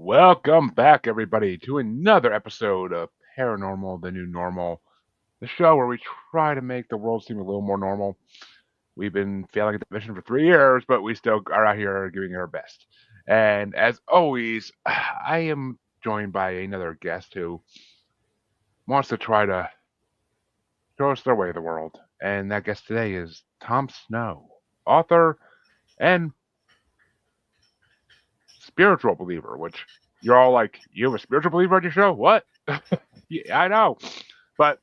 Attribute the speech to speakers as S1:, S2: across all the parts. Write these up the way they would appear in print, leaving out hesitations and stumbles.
S1: Welcome back, everybody, to another episode of Paranormal, the New Normal, the show where we try to make the world seem a little more normal. We've been failing at the mission for 3 years, but we still are out here giving it our best. And as always, I am joined by another guest who wants to try to show us their way of the world. And that guest today is Tom Snow, author and spiritual believer, which you're all like, you have a spiritual believer on your show? What? Yeah, I know. But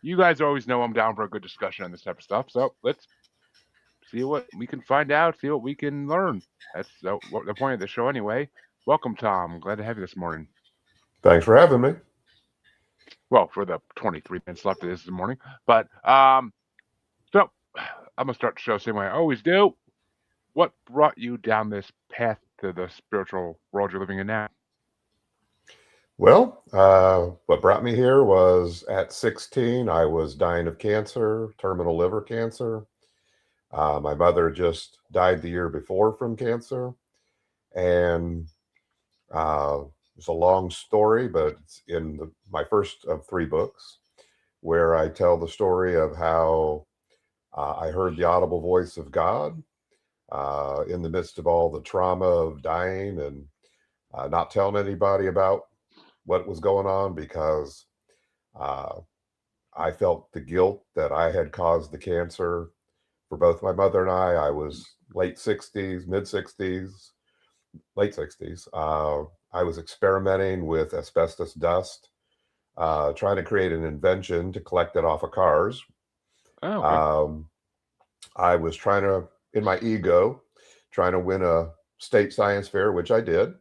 S1: you guys always know I'm down for a good discussion on this type of stuff. So let's see what we can find out, see what we can learn. That's the point of the show anyway. Welcome, Tom. Glad to have you this morning.
S2: Thanks for having me.
S1: Well, for the 23 minutes left of this morning. But so I'm gonna start the show the same way I always do. What brought you down this path to the spiritual world you're living in now?
S2: Well, what brought me here was at 16, I was dying of cancer, terminal liver cancer. My mother just died the year before from cancer. And it's a long story, but it's in my first of 3 books where I tell the story of how I heard the audible voice of God in the midst of all the trauma of dying and not telling anybody about what was going on because uh, I felt the guilt that I had caused the cancer for both my mother and I. I was late 60s, mid 60s, late 60s. I was experimenting with asbestos dust, trying to create an invention to collect it off of cars.
S1: Oh, okay.
S2: Um, I was trying to, in my ego, trying to win a state science fair, which I did.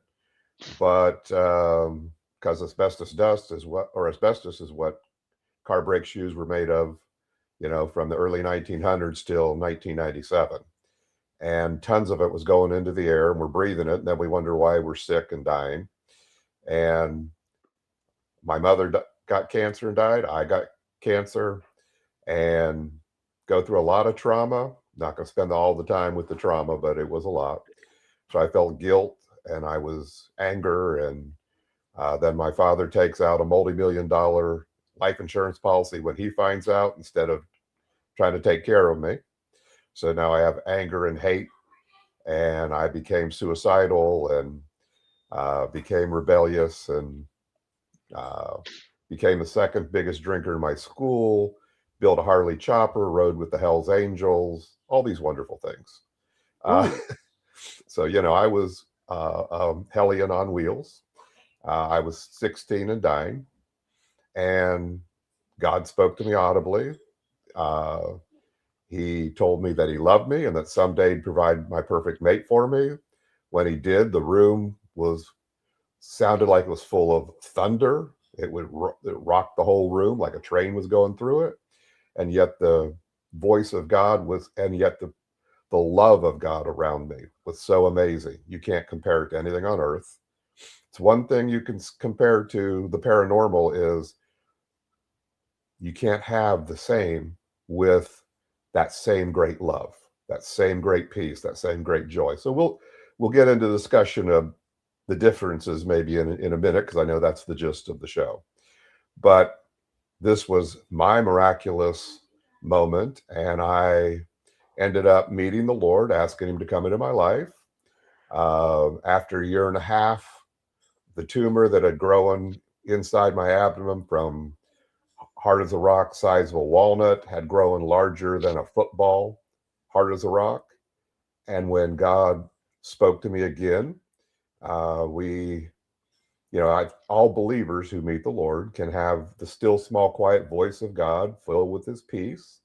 S2: But because asbestos dust is what, or asbestos is what car brake shoes were made of, from the early 1900s till 1997. And tons of it was going into the air and we're breathing it. And then we wonder why we're sick and dying. And my mother got cancer and died. I got cancer and go through a lot of trauma. Not going to spend all the time with the trauma, but it was a lot. So I felt guilt and I was anger. And then my father takes out a multi-million-dollar life insurance policy when he finds out instead of trying to take care of me. So now I have anger and hate, and I became suicidal and became rebellious and uh, became the second biggest drinker in my school, built a Harley chopper, rode with the Hells Angels, all these wonderful things. Uh,
S1: Ooh.
S2: so, I was hellion on wheels. I was 16 and dying, and God spoke to me audibly. Uh, he told me that he loved me and that someday he'd provide my perfect mate for me. When he did, the room sounded like it was full of thunder. It rocked the whole room like a train was going through it. And yet the voice of God and yet the love of God around me was so amazing. You can't compare it to anything on earth. It's one thing you can compare to the paranormal is you can't have the same with that same great love, that same great peace, that same great joy. So we'll get into the discussion of the differences maybe in a minute because I know that's the gist of the show. But this was my miraculous moment, and I ended up meeting the Lord, asking him to come into my life. After a year and a half, the tumor that had grown inside my abdomen from hard as a rock, size of a walnut, had grown larger than a football, hard as a rock. And when God spoke to me again, all believers who meet the Lord can have the still, small, quiet voice of God filled with his peace.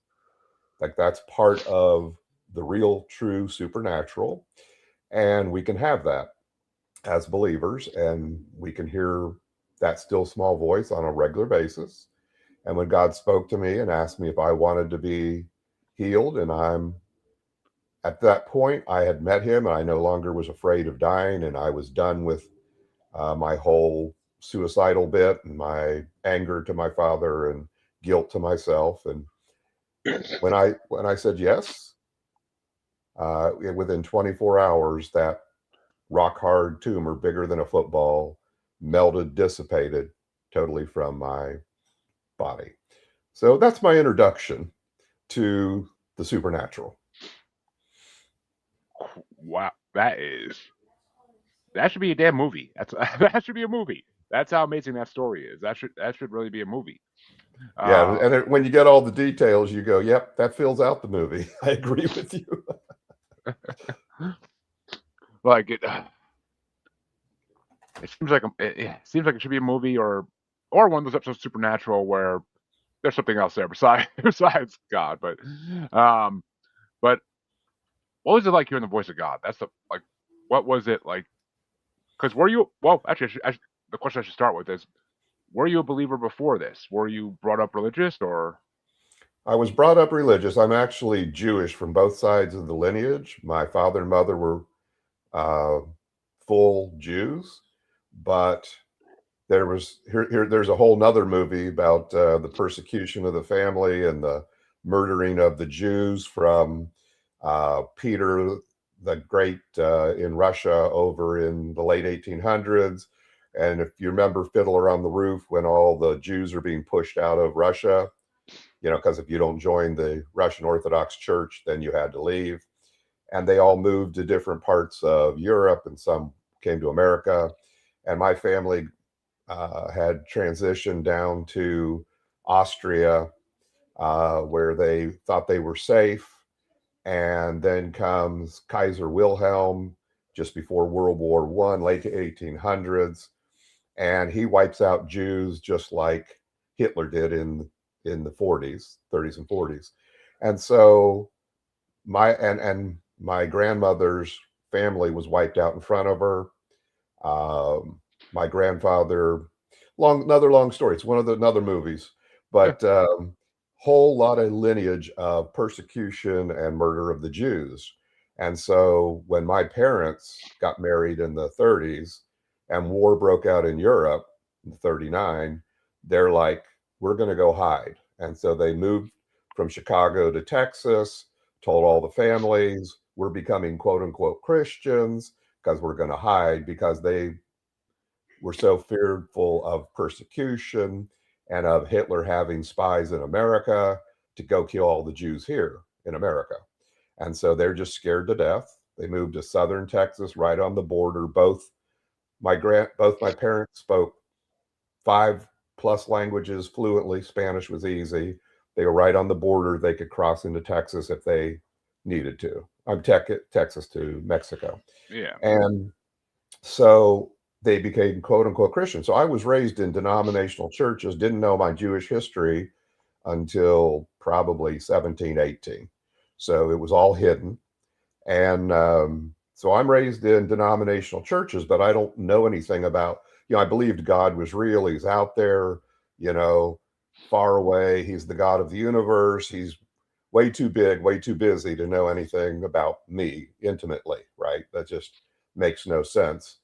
S2: Like that's part of the real, true supernatural. And we can have that as believers, and we can hear that still small voice on a regular basis. And when God spoke to me and asked me if I wanted to be healed, and I'm at that point, I had met him and I no longer was afraid of dying, and I was done with my whole suicidal bit and my anger to my father and guilt to myself. And when I said yes, within 24 hours, that rock hard tumor bigger than a football, melted, dissipated totally from my body. So that's my introduction to the supernatural.
S1: Wow, that should be a damn movie. That's that should be a movie. That's how amazing that story is. That should really be a movie.
S2: Yeah,
S1: Uh,
S2: and when you get all the details, you go, "Yep, that fills out the movie." I agree with you.
S1: like it seems like it seems like it should be a movie or one of those episodes of Supernatural where there's something else there besides besides God. Um, but what was it like hearing the voice of God? That's the like, what was it like? Because were you well? Actually, the question I should start with is: were you a believer before this? Were you brought up religious or?
S2: I was brought up religious. I'm actually Jewish from both sides of the lineage. My father and mother were uh, full Jews, but there's a whole nother movie about the persecution of the family and the murdering of the Jews from Peter the Great in Russia over in the late 1800s. And if you remember Fiddler on the Roof, when all the Jews are being pushed out of Russia, because if you don't join the Russian Orthodox Church, then you had to leave. And they all moved to different parts of Europe, and some came to America. And my family had transitioned down to Austria, where they thought they were safe. And then comes Kaiser Wilhelm just before World War One, late 1800s, and he wipes out Jews just like Hitler did in the 40s, 30s and 40s. And so my grandmother's family was wiped out in front of her. My grandfather, another long story. It's one of the another movies,
S1: Yeah,
S2: but whole lot of lineage of persecution and murder of the Jews. And so when my parents got married in the 30s and war broke out in Europe in 39, they're like, we're going to go hide. And so they moved from Chicago to Texas, told all the families, we're becoming quote unquote Christians because we're going to hide because they were so fearful of persecution and of Hitler having spies in America to go kill all the Jews here in America. And so they're just scared to death. They moved to southern Texas, right on the border. Both my parents spoke 5+ languages fluently. Spanish was easy. They were right on the border. They could cross into Texas if they needed to. Texas to Mexico.
S1: yeah,
S2: And so they became quote unquote Christian. So I was raised in denominational churches, didn't know my Jewish history until probably 17, 18. So it was all hidden. And so I'm raised in denominational churches, but I don't know anything about, I believed God was real. He's out there, you know, far away. He's the God of the universe. He's way too big, way too busy to know anything about me intimately, right? That just makes no sense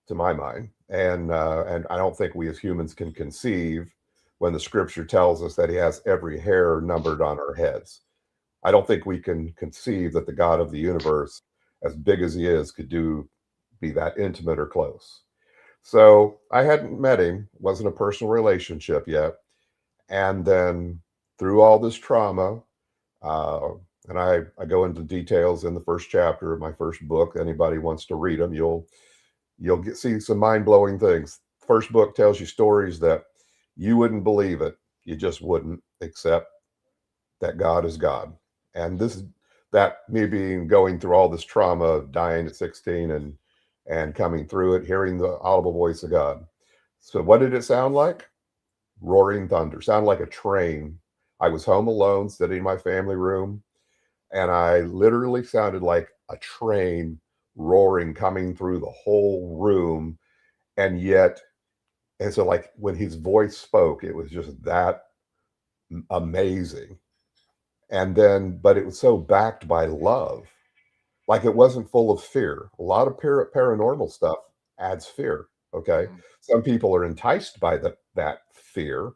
S2: to my mind. And I don't think we as humans can conceive when the scripture tells us that he has every hair numbered on our heads. I don't think we can conceive that the God of the universe, as big as he is, could be that intimate or close. So I hadn't met him, wasn't a personal relationship yet. And then through all this trauma, uh, and I go into details in the first chapter of my first book. Anybody wants to read them, see some mind-blowing things. First book tells you stories that you wouldn't believe it. You just wouldn't, accept that God is God. And this is that me being going through all this trauma of dying at 16 and coming through it, hearing the audible voice of God. So what did it sound like? Roaring thunder. Sound like a train. I was home alone, sitting in my family room, and I literally sounded like a train roaring coming through the whole room. And yet, and so like when his voice spoke, it was just that amazing. And then, but it was so backed by love. Like it wasn't full of fear. A lot of paranormal stuff adds fear. Okay.
S1: mhm,
S2: Some people are enticed by that fear,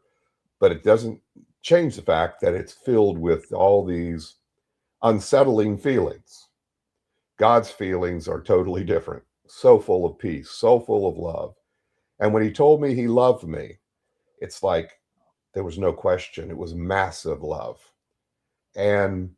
S2: but it doesn't change the fact that it's filled with all these unsettling feelings. God's feelings are totally different. So full of peace, so full of love. And when he told me he loved me, it's like there was no question. It was massive love. And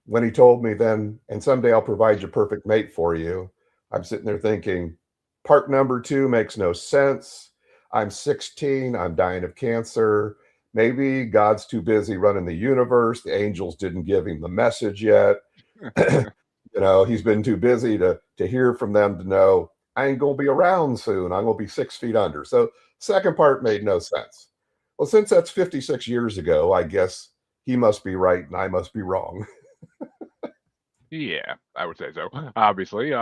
S2: when he told me then, and someday I'll provide your perfect mate for you, I'm sitting there thinking, part number two makes no sense. I'm 16, I'm dying of cancer. Maybe God's too busy running the universe. The angels didn't give him the message yet. He's been too busy to hear from them to know I ain't gonna be around soon. I'm gonna be 6 feet under. So second part made no sense. Well, since that's 56 years ago, I guess he must be right and I must be wrong.
S1: Yeah, I would say so. Obviously.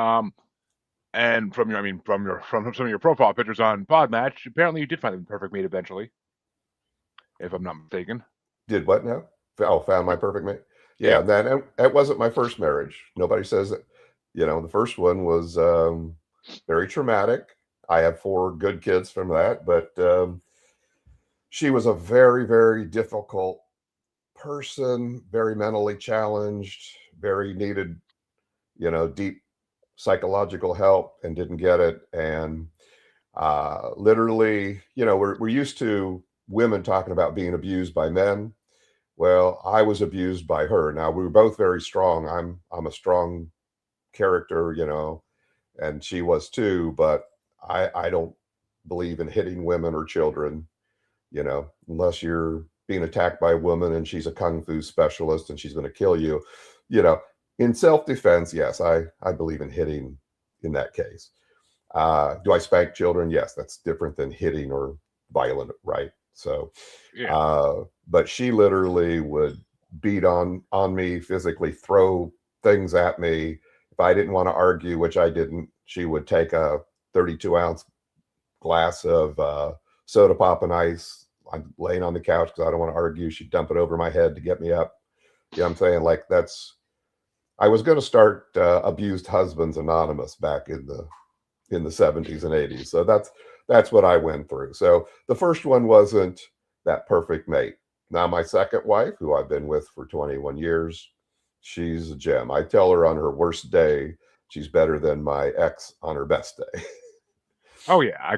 S1: And from your, I mean, from some of your profile pictures on Podmatch, apparently you did find the perfect mate eventually, if I'm not mistaken.
S2: Did what now? Oh, found my perfect mate. Yeah,
S1: Yep.
S2: and then it wasn't my first marriage. Nobody says that. The first one was very traumatic. I have 4 good kids from that, but she was a very, very difficult person, very mentally challenged, very needed, deep psychological help, and didn't get it. And literally, we're used to women talking about being abused by men. Well, I was abused by her. Now we were both very strong. I'm a strong character, and she was too, but I don't believe in hitting women or children, unless you're being attacked by a woman and she's a kung fu specialist and she's going to kill you. You know, in self-defense, yes, I believe in hitting in that case. Do I spank children? Yes, that's different than hitting or violent, right? So
S1: Yeah.
S2: but she literally would beat on me, physically throw things at me. If I didn't want to argue, which I didn't, she would take a 32-ounce glass of soda pop and ice. I'm laying on the couch because I don't want to argue. She'd dump it over my head to get me up. I'm saying? Like, that's, I was going to start Abused Husbands Anonymous back in the 70s and 80s. So that's what I went through. So the first one wasn't that perfect mate. Now my second wife, who I've been with for 21 years, she's a gem. I tell her on her worst day, she's better than my ex on her best day.
S1: Oh yeah.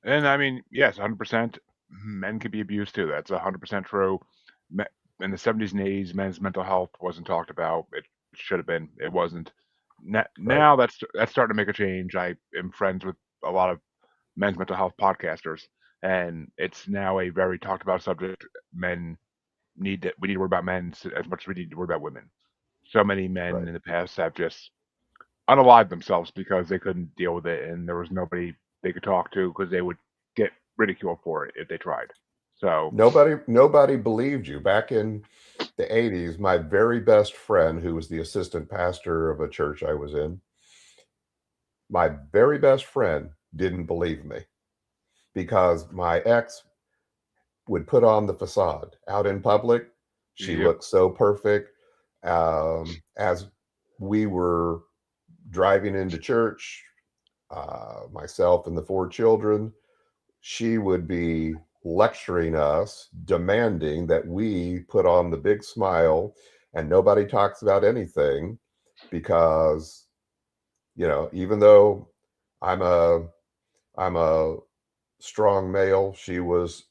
S1: And I mean, yes, 100%. Men can be abused too. That's 100% true. Me- In the 70s and 80s, men's mental health wasn't talked about. It should have been. It wasn't.
S2: Right.
S1: Now that's starting to make a change. I am friends with a lot of men's mental health podcasters, and it's now a very talked about subject. Men we need to worry about men as much as we need to worry about women. So many men
S2: Right.
S1: in the past have just unalived themselves because they couldn't deal with it, and there was nobody they could talk to because they would get ridiculed for it if they tried. So
S2: Nobody believed you. Back in the 80s, my very best friend, who was the assistant pastor of a church I was in, my very best friend didn't believe me because my ex would put on the facade out in public. She
S1: yep,
S2: looked so perfect. As we were driving into church, myself and the 4 children, she would be lecturing us, demanding that we put on the big smile and nobody talks about anything because, even though I'm a I'm a strong male, she was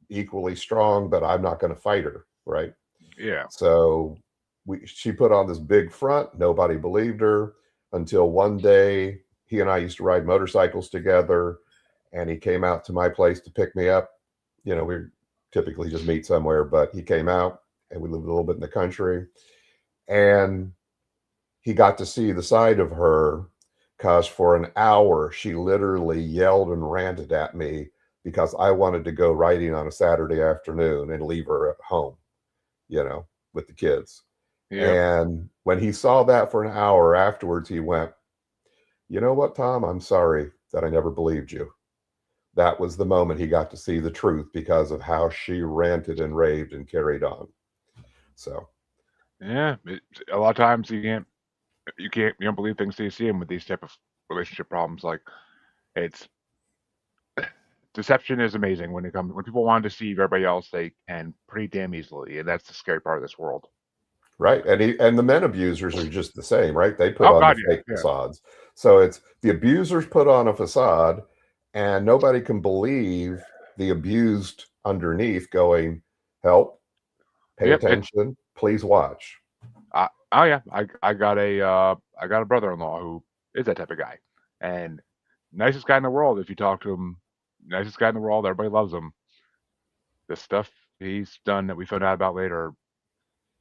S2: equally strong, but I'm not going to fight her, right?
S1: yeah,
S2: So she put on this big front. Nobody believed her until one day he and I used to ride motorcycles together, and he came out to my place to pick me up. We typically just meet somewhere, but he came out and we lived a little bit in the country, and he got to see the side of her because for an hour she literally yelled and ranted at me because I wanted to go riding on a Saturday afternoon and leave her at home, with the kids.
S1: yep,
S2: And when he saw that for an hour afterwards, he went, "You know what, Tom? I'm sorry that I never believed you." That was the moment he got to see the truth because of how she ranted and raved and carried on. So,
S1: yeah. A lot of times you don't believe things till you see them with these type of relationship problems. Like it's deception is amazing when people want to deceive everybody else. They can pretty damn easily, and that's the scary part of this world.
S2: Right. And the men abusers are just the same, right? They put
S1: Oh
S2: on the
S1: God,
S2: fake
S1: yeah, yeah,
S2: facades. So it's the abusers put on a facade, and nobody can believe the abused underneath going, "Help, pay
S1: yep. It's
S2: attention, please watch."
S1: oh yeah. I got a brother-in-law who is that type of guy, and nicest guy in the world. If you talk to him, nicest guy in the world. Everybody loves him. The stuff he's done that we found out about later,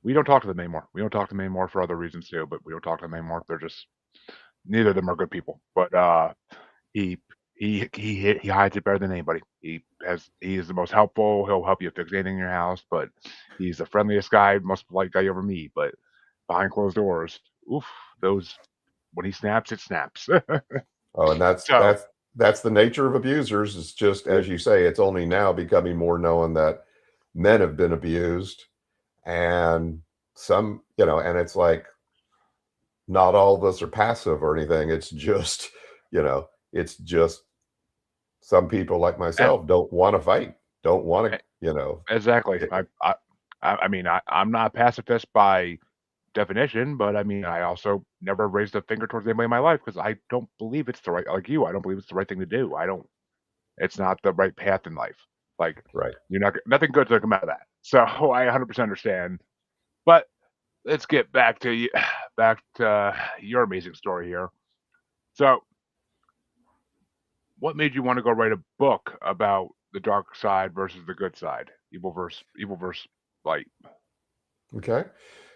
S1: we don't talk to them anymore. We don't talk to them anymore for other reasons too, but we don't talk to them anymore. They're just neither of them are good people. But he he hides it better than anybody. He is the most helpful. He'll help you fix anything in your house, but he's the friendliest guy, most polite guy you ever meet. But behind closed doors, oof, those when he snaps, it snaps.
S2: Oh, and that's
S1: So
S2: that's that's the nature of abusers. It's just
S1: it,
S2: as you say, it's only now becoming more known that men have been abused, and some, and it's like not all of us are passive or anything. It's just, it's just some people like
S1: and,
S2: myself don't want to fight, don't want to,
S1: and exactly. I mean I'm not a pacifist by definition, but I mean, I also never raised a finger towards anybody in my life because I don't believe it's the right like you, I don't believe it's the right thing to do. I don't it's not the right path in life. Like
S2: right.
S1: you're not nothing good's gonna come out of that. So I 100% understand. But let's get back to you, back to your amazing story here. So, what made you want to go write a book about the dark side versus the good side, evil versus light?
S2: Okay.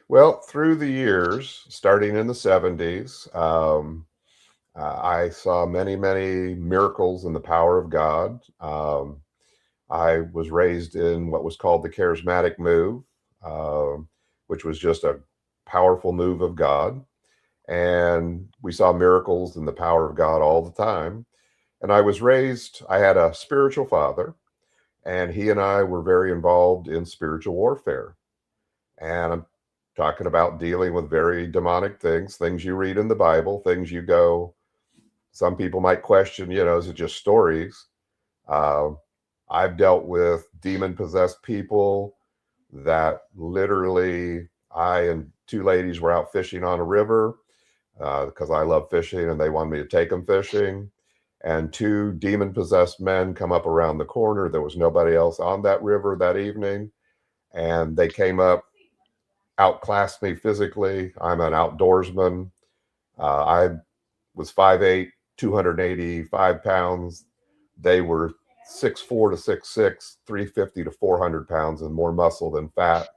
S2: Well, through the years, starting in the 70s, I saw many, many miracles in the power of God. I was raised in what was called the charismatic move, um, which was just a powerful move of God. And we saw miracles and the power of God all the time. And I had a spiritual father, and he and I were very involved in spiritual warfare. And I'm talking about dealing with very demonic things, things you read in the Bible, things you go, some people might question, is it just stories? Uh, I've dealt with demon possessed people that literally, I and two ladies were out fishing on a river because I love fishing and they wanted me to take them fishing. And two demon possessed men come up around the corner. There was nobody else on that river that evening. And they came up, outclassed me physically. I'm an outdoorsman. I was 5'8", 285 pounds. They were 6'4" to 6'6", 350 to 400 pounds, and more muscle than fat.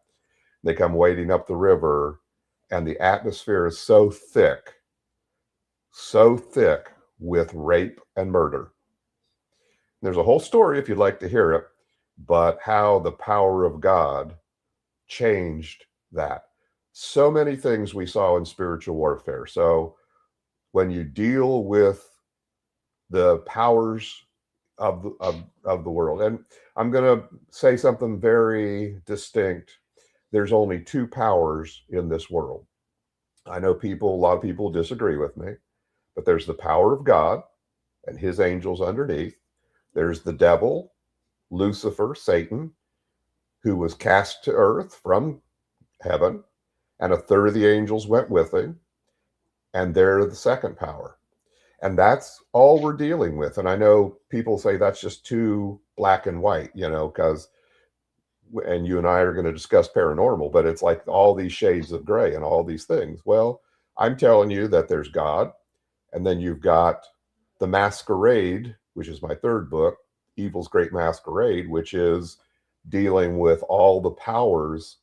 S2: They come wading up the river, and the atmosphere is so thick with rape and murder. There's a whole story if you'd like to hear it, but how the power of God changed that. So many things we saw in spiritual warfare. So when you deal with the powers of the world, and I'm going to say something very distinct. There's only two powers in this world. I know a lot of people disagree with me, but there's the power of God and his angels underneath. There's the devil, Lucifer, Satan, who was cast to earth from heaven, and a third of the angels went with him, and they're the second power. And that's all we're dealing with. And I know people say that's just too black and white, because, and you and I are going to discuss paranormal, but it's like all these shades of gray and all these things. Well, I'm telling you that there's God, and then you've got the masquerade, which is my third book, Evil's Great Masquerade, which is dealing with all the powers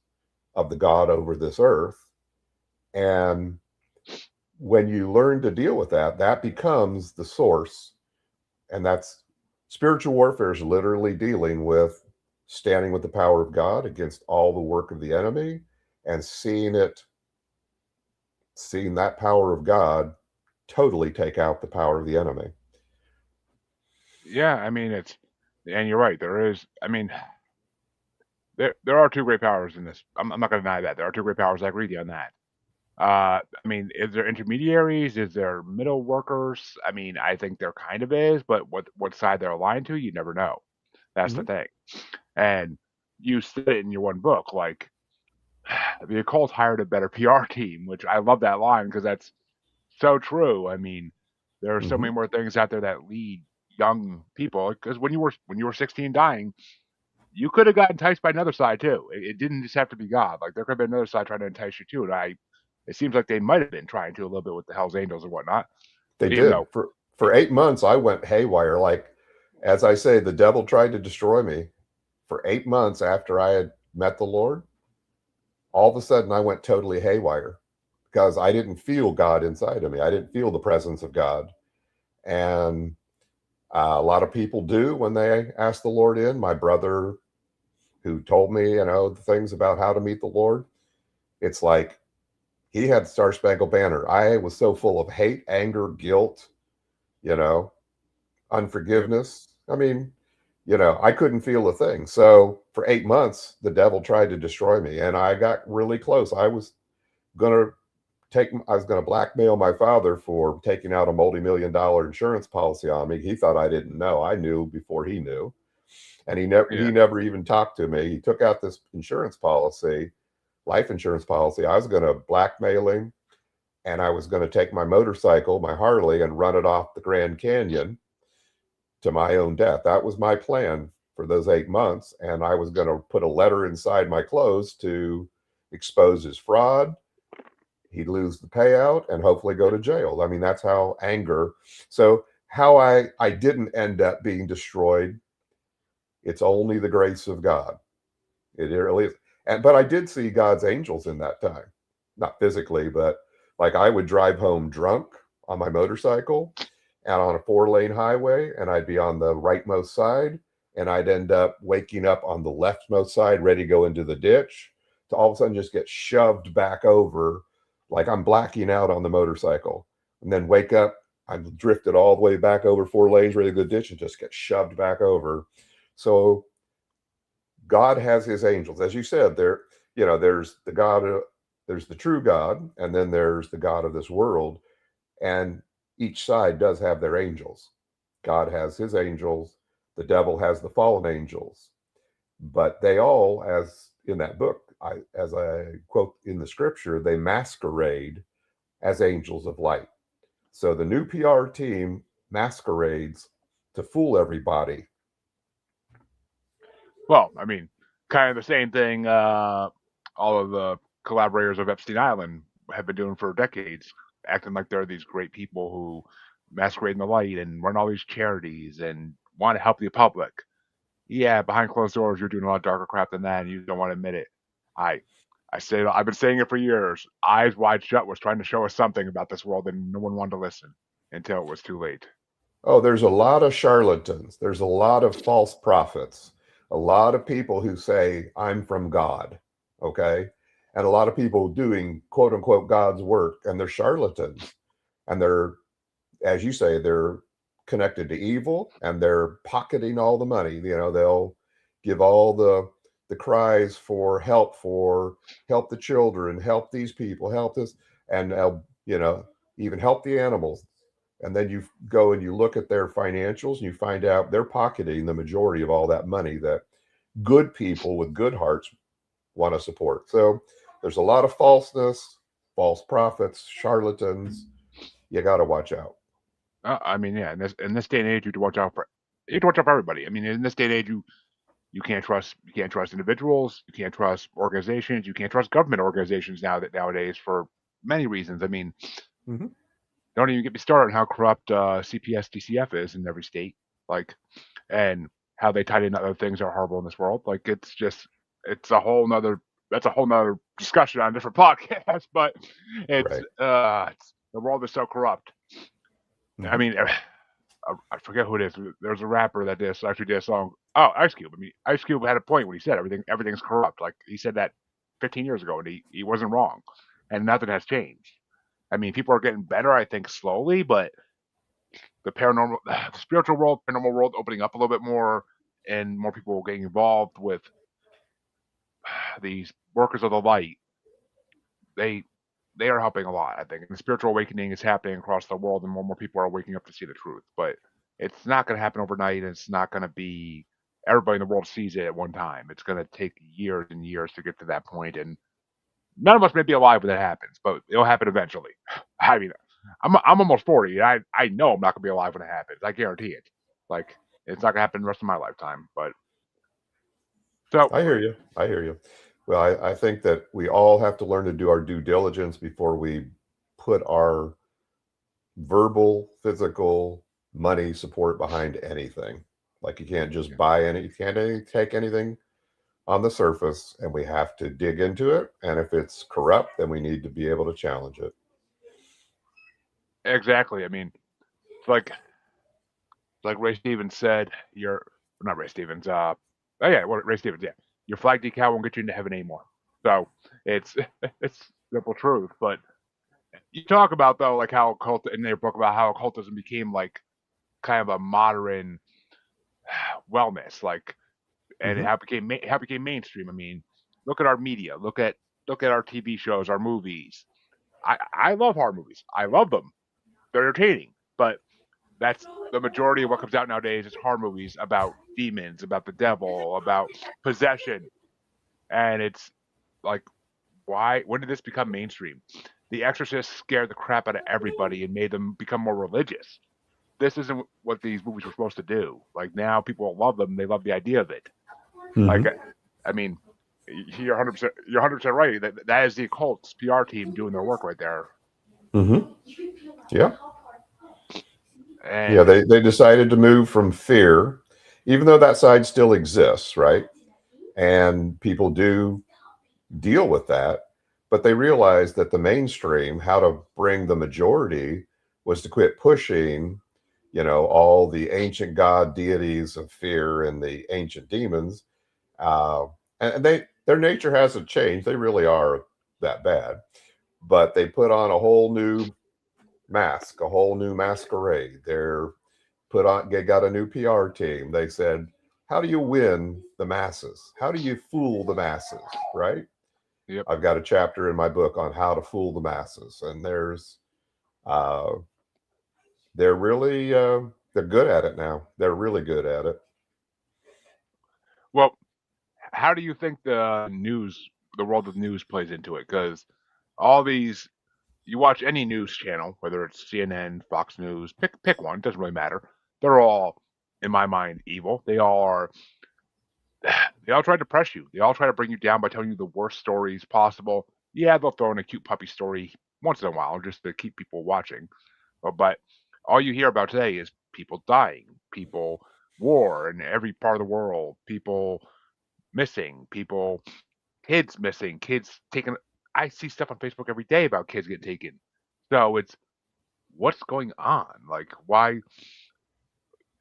S2: of the God over this earth. And when you learn to deal with that, that becomes the source. And that's spiritual warfare is literally dealing with standing with the power of God against all the work of the enemy and seeing that power of God totally take out the power of the enemy.
S1: Yeah, I mean and you're right. There is. I mean, there are two great powers in this. I'm not going to deny that there are two great powers. I agree with you on that. I mean, is there intermediaries? Is there middle workers? I mean, I think there kind of is, but what side they're aligned to, you never know. That's the
S2: Mhm.
S1: thing. And you said it in your one book, like the occult hired a better PR team, which I love that line because that's so true. I mean, there are so
S2: Hmm.
S1: many more things out there that lead young people. Because when you were 16 dying, you could have got enticed by another side too. It didn't just have to be God. Like there could have been another side trying to entice you too. It seems like they might have been trying to a little bit with the Hell's Angels and whatnot.
S2: They
S1: Even
S2: did
S1: though,
S2: for 8 months. I went haywire. Like as I say, the devil tried to destroy me for 8 months after I had met the Lord. All of a sudden, I went totally haywire because I didn't feel God inside of me. I didn't feel the presence of God, and a lot of people do when they ask the Lord in. My brother, who told me, the things about how to meet the Lord, it's like he had Star Spangled Banner. I was so full of hate, anger, guilt, you know,
S1: yep,
S2: unforgiveness. I mean, I couldn't feel a thing. So for 8 months, the devil tried to destroy me, and I got really close. Gonna I was going to blackmail my father for taking out a multi-million-dollar insurance policy on me. He thought I didn't know. I knew before he knew, and he
S1: yeah,
S2: never even talked to me. He took out this insurance policy, life insurance policy. I was going to blackmail him, and I was going to take my motorcycle, my Harley, and run it off the Grand Canyon to my own death. That was my plan for those 8 months, and I was going to put a letter inside my clothes to expose his fraud. He'd lose the payout and hopefully go to jail. I mean, that's how anger. So how I didn't end up being destroyed, it's only the grace of God. It really is. But I did see God's angels in that time. Not physically, but like I would drive home drunk on my motorcycle and on a 4-lane highway, and I'd be on the rightmost side, and I'd end up waking up on the leftmost side, ready to go into the ditch, to all of a sudden just get shoved back over, like I'm blacking out on the motorcycle, and then wake up. I'm drifted all the way back over 4 lanes, ready to go to the ditch, and just get shoved back over. So God has His angels, as you said. There's the God, there's the true God, and then there's the God of this world, and each side does have their angels. God has his angels, the devil has the fallen angels, but they all, as in that book, as I quote in the scripture, they masquerade as angels of light. So the new PR team masquerades to fool everybody.
S1: well, I mean, kind of the same thing. All of the collaborators of Epstein Island have been doing for decades, acting like they're these great people who masquerade in the light and run all these charities and want to help the public. Yeah, behind closed doors, you're doing a lot darker crap than that, and you don't want to admit it. I, I've been saying it for years. Eyes Wide Shut was trying to show us something about this world, and no one wanted to listen until it was too late.
S2: Oh, there's a lot of charlatans. There's a lot of false prophets. A lot of people who say, I'm from God. Okay. And a lot of people doing quote unquote God's work, and they're charlatans. And they're, as you say, they're connected to evil, and they're pocketing all the money. They'll give all the cries for help the children, help these people, help this, and even help the animals. And then you go and you look at their financials and you find out they're pocketing the majority of all that money that good people with good hearts want to support. So there's a lot of falseness, false prophets, charlatans. You got to watch out.
S1: I mean, yeah, in this day and age, you have to watch out for everybody. I mean, in this day and age, you can't trust individuals, you can't trust organizations, you can't trust government organizations nowadays for many reasons. I mean,
S2: Mm-hmm.
S1: don't even get me started on how corrupt CPS DCF is in every state, like, and how they tied in other things that are horrible in this world. Like, it's a whole nother that's a whole nother discussion on a different podcast. But
S2: Right.
S1: it's the world is so corrupt. I
S2: Mm-hmm.
S1: mean, I forget who it is. There's a rapper that actually did a song. Oh, Ice Cube. I mean, Ice Cube had a point when he said everything's corrupt. Like he said that 15 years ago, and he wasn't wrong, and nothing has changed. I mean, people are getting better, I think, slowly, but the spiritual world, paranormal world, opening up a little bit more, and more people getting involved with these workers of the light. They they are helping a lot, I think. And the spiritual awakening is happening across the world, and more and more people are waking up to see the truth. But it's not going to happen overnight, and it's not going to be everybody in the world sees it at one time. It's going to take years and years to get to that point, and None of us may be alive when that happens, but it'll happen eventually. I mean, I'm almost 40. And I know I'm not gonna be alive when it happens. I guarantee it. Like it's not gonna happen the rest of my lifetime. But so
S2: I hear you. I hear you. Well, I think that we all have to learn to do our due diligence before we put our verbal, physical, money support behind anything. Like you can't just buy any, you can't take anything on the surface, and we have to dig into it. And if it's corrupt, then we need to be able to challenge it.
S1: exactly. I mean, it's like Ray Stevens said, you're not Ray Stevens. Oh yeah, well, Ray Stevens. Yeah, your flag decal won't get you into heaven anymore. So it's it's simple truth. But you talk about though, like how occult in their book about how occultism became like kind of a modern wellness, like, and
S2: Hmm.
S1: how it became mainstream. I mean, look at our media, look at our TV shows, our movies. I love horror movies. I love them. They're entertaining, but that's the majority of what comes out nowadays is horror movies about demons, about the devil, about possession, and it's like, why? When did this become mainstream? The Exorcist scared the crap out of everybody and made them become more religious. This isn't what these movies were supposed to do. Like now, people love them; they love the idea of it. Like,
S2: Hmm.
S1: I mean, you're 100% right. That is the occult's PR team doing their work right there.
S2: Hmm. Yeah. Yeah.
S1: And
S2: They decided to move from fear, even though that side still exists, right? And people do deal with that, but they realized that the mainstream, how to bring the majority, was to quit pushing, all the ancient god deities of fear and the ancient demons. Uh, and their nature hasn't changed. They really are that bad, but they put on a whole new mask, a whole new masquerade. They got a new PR team. They said, how do you win the masses? How do you fool the masses? Right?
S1: yep.
S2: I've got a chapter in my book on how to fool the masses, and uh, they're really they're good at it now. They're really good at it.
S1: Well, how do you think the world of news plays into it? Because all these, you watch any news channel, whether it's CNN, Fox News, pick one, doesn't really matter. They're all, in my mind, evil. They all are. They all try to depress you. They all try to bring you down by telling you the worst stories possible. Yeah, they'll throw in a cute puppy story once in a while just to keep people watching. But all you hear about today is people dying, people war in every part of the world, people missing, people kids missing, kids taken. I see stuff on Facebook every day about kids getting taken. So it's what's going on? Like why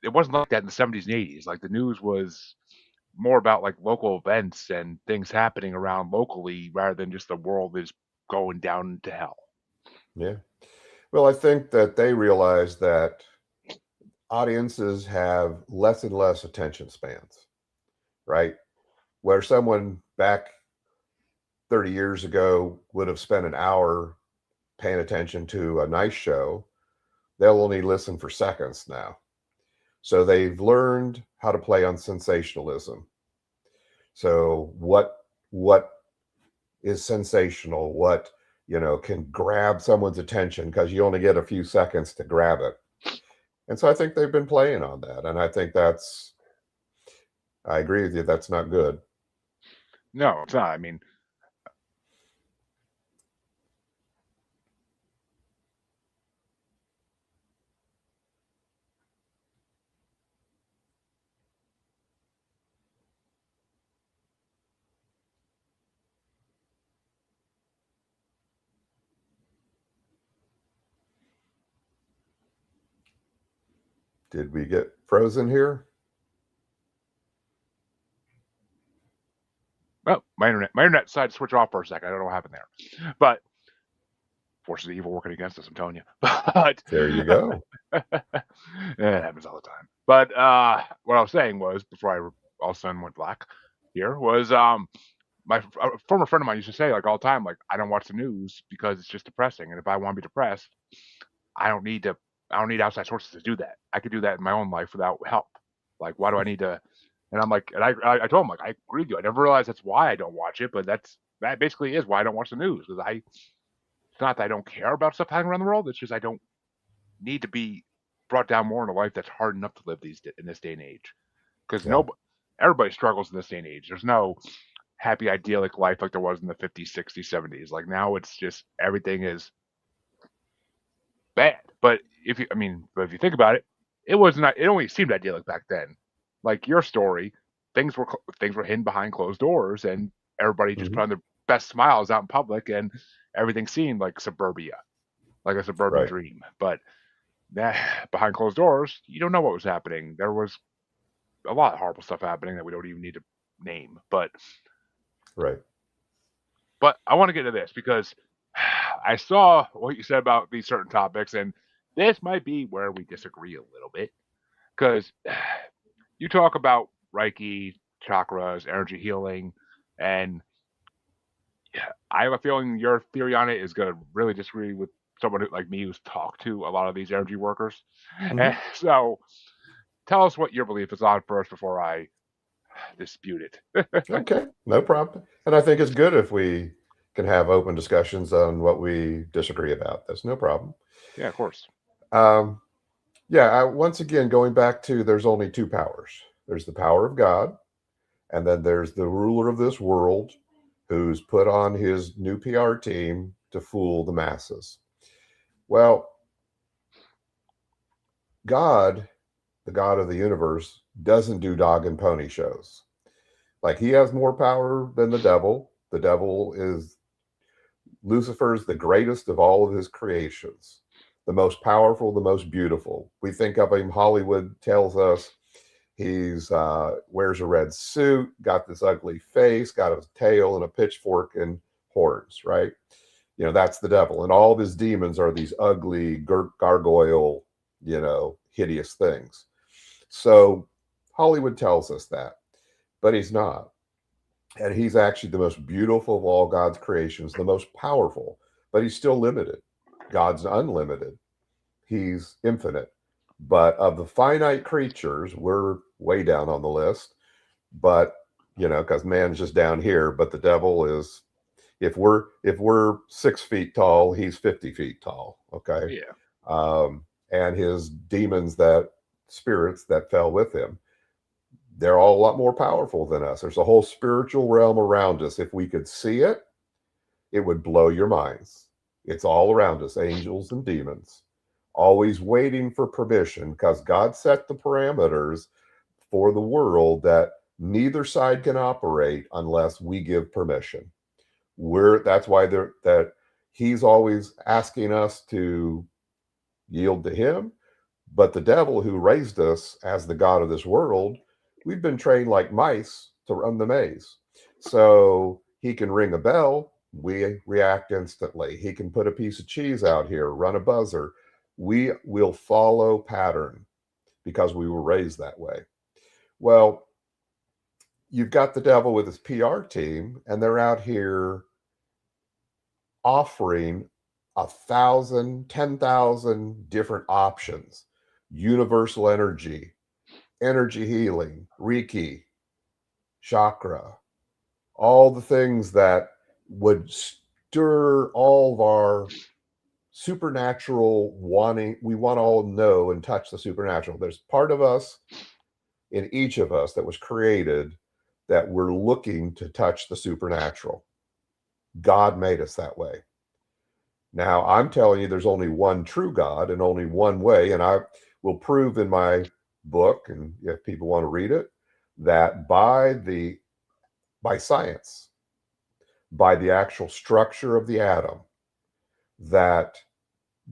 S1: it wasn't like that in the 70s and 80s. Like the news was more about like local events and things happening around locally rather than just the world is going down to hell.
S2: Yeah. Well, I think that they realize that audiences have less and less attention spans, right? Where someone back 30 years ago would have spent an hour paying attention to a nice show, they'll only listen for seconds now. So they've learned how to play on sensationalism. So what is sensational? What can grab someone's attention because you only get a few seconds to grab it. And so I think they've been playing on that, and I agree with you. That's not good.
S1: No, it's not. I mean,
S2: Did we get frozen here?
S1: well, my internet decided to switch off for a second. I don't know what happened there, but forces of evil working against us. I'm telling you. But
S2: There you go.
S1: it happens all the time. But what I was saying was before all of a sudden went black here was a former friend of mine used to say like all the time like I don't watch the news because it's just depressing, and if I want to be depressed, I don't need to. I don't need outside sources to do that. I could do that in my own life without help. Like, why do I need to? And I'm like, and I told him like I agree with you. I never realized that's why I don't watch it, but that's that basically is why I don't watch the news, because it's not that I don't care about stuff happening around the world. It's just I don't need to be brought down more in a life that's hard enough to live in this day and age. Because
S2: Yeah.
S1: everybody struggles in this day and age. There's no happy idyllic life like there was in the 50s, 60s, 70s. Like now, it's just everything is bad. But if you think about it, it was not. It only seemed idyllic back then. Like your story, things were hidden behind closed doors, and everybody just
S2: Hmm.
S1: put on their best smiles out in public, and everything seemed like suburbia, like a suburban
S2: Right.
S1: dream. But that behind closed doors, you don't know what was happening. There was a lot of horrible stuff happening that we don't even need to name.
S2: Right.
S1: But I want to get to this because I saw what you said about these certain topics, and this might be where we disagree a little bit because you talk about Reiki, chakras, energy healing, and I have a feeling your theory on it is going to really disagree with someone like me who's talked to a lot of these energy workers.
S2: Hmm.
S1: So tell us what your belief is on first before I dispute it.
S2: Okay. No problem. And I think it's good if we can have open discussions on what we disagree about. That's no problem.
S1: Yeah, of course.
S2: Um, yeah. Once again, going back to there's only two powers. There's the power of God, and then there's the ruler of this world who's put on his new PR team to fool the masses. Well, God, the God of the universe, doesn't do dog and pony shows. Like he has more power than the devil. The devil is Lucifer's the greatest of all of his creations, the most powerful, the most beautiful. We think of him, Hollywood tells us he's wears a red suit, got this ugly face, got a tail and a pitchfork and horns, right? You know, that's the devil. And all of his demons are these ugly gargoyle, hideous things. So Hollywood tells us that, but he's not. And he's actually the most beautiful of all God's creations, the most powerful, but he's still limited. God's unlimited, he's infinite. But of the finite creatures, we're way down on the list. But, because man's just down here, but the devil is, if we're 6 feet tall, he's 50 feet tall. Okay.
S1: Yeah.
S2: And his demons, that spirits that fell with him, they're all a lot more powerful than us. There's a whole spiritual realm around us. If we could see it, it would blow your minds. It's all around us, angels and demons, always waiting for permission because God set the parameters for the world that neither side can operate unless we give permission. That's why that he's always asking us to yield to him. But the devil who raised us as the God of this world, we've been trained like mice to run the maze. So he can ring a bell, we react instantly. He can put a piece of cheese out here, run a buzzer. We will follow pattern because we were raised that way. Well, you've got the devil with his PR team, and they're out here offering 1,000, 10,000 different options: universal energy, energy healing, Reiki, chakra, all the things that would stir all of our supernatural wanting. We want to all know and touch the supernatural. There's part of us in each of us that was created that we're looking to touch the supernatural. God made us that way. Now, I'm telling you, there's only one true God and only one way. And I will prove in my book, and if people want to read it, that by science, by the actual structure of the atom, that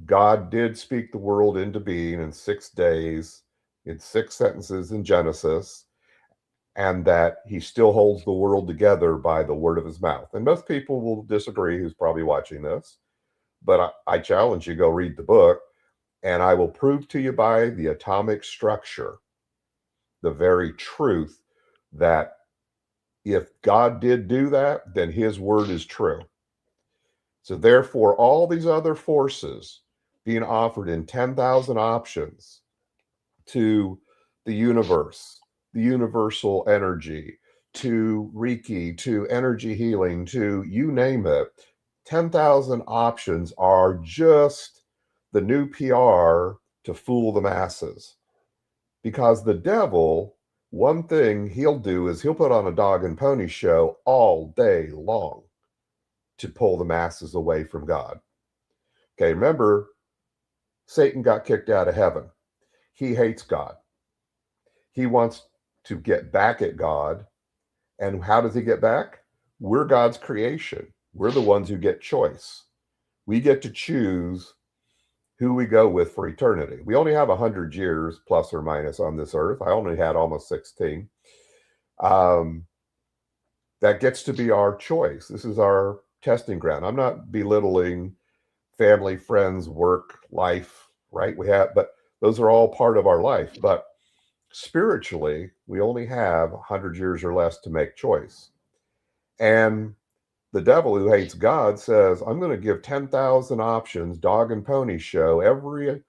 S2: God did speak the world into being in 6 days, in 6 sentences in Genesis, and that he still holds the world together by the word of his mouth. And most people will disagree who's probably watching this, but I challenge you, go read the book, and I will prove to you by the atomic structure, the very truth, that if God did do that, then his word is true. So therefore, all these other forces being offered in 10,000 options to the universe, the universal energy, to Reiki to energy healing to you name it. 10,000 options are just the new PR to fool the masses. Because the devil, one thing he'll do is he'll put on a dog and pony show all day long to pull the masses away from God. Okay, remember, Satan got kicked out of heaven. He hates God. He wants to get back at God. And how does he get back? We're God's creation. We're the ones who get choice. We get to choose who we go with for eternity. We only have 100 years plus or minus on this earth. I only had almost 16. Um, that gets to be our choice. This is our testing ground. I'm not belittling family, friends, work, life, right? We have, but those are all part of our life. But spiritually, we only have 100 years or less to make choice. And the devil who hates God says, I'm going to give 10,000 options, dog and pony show, every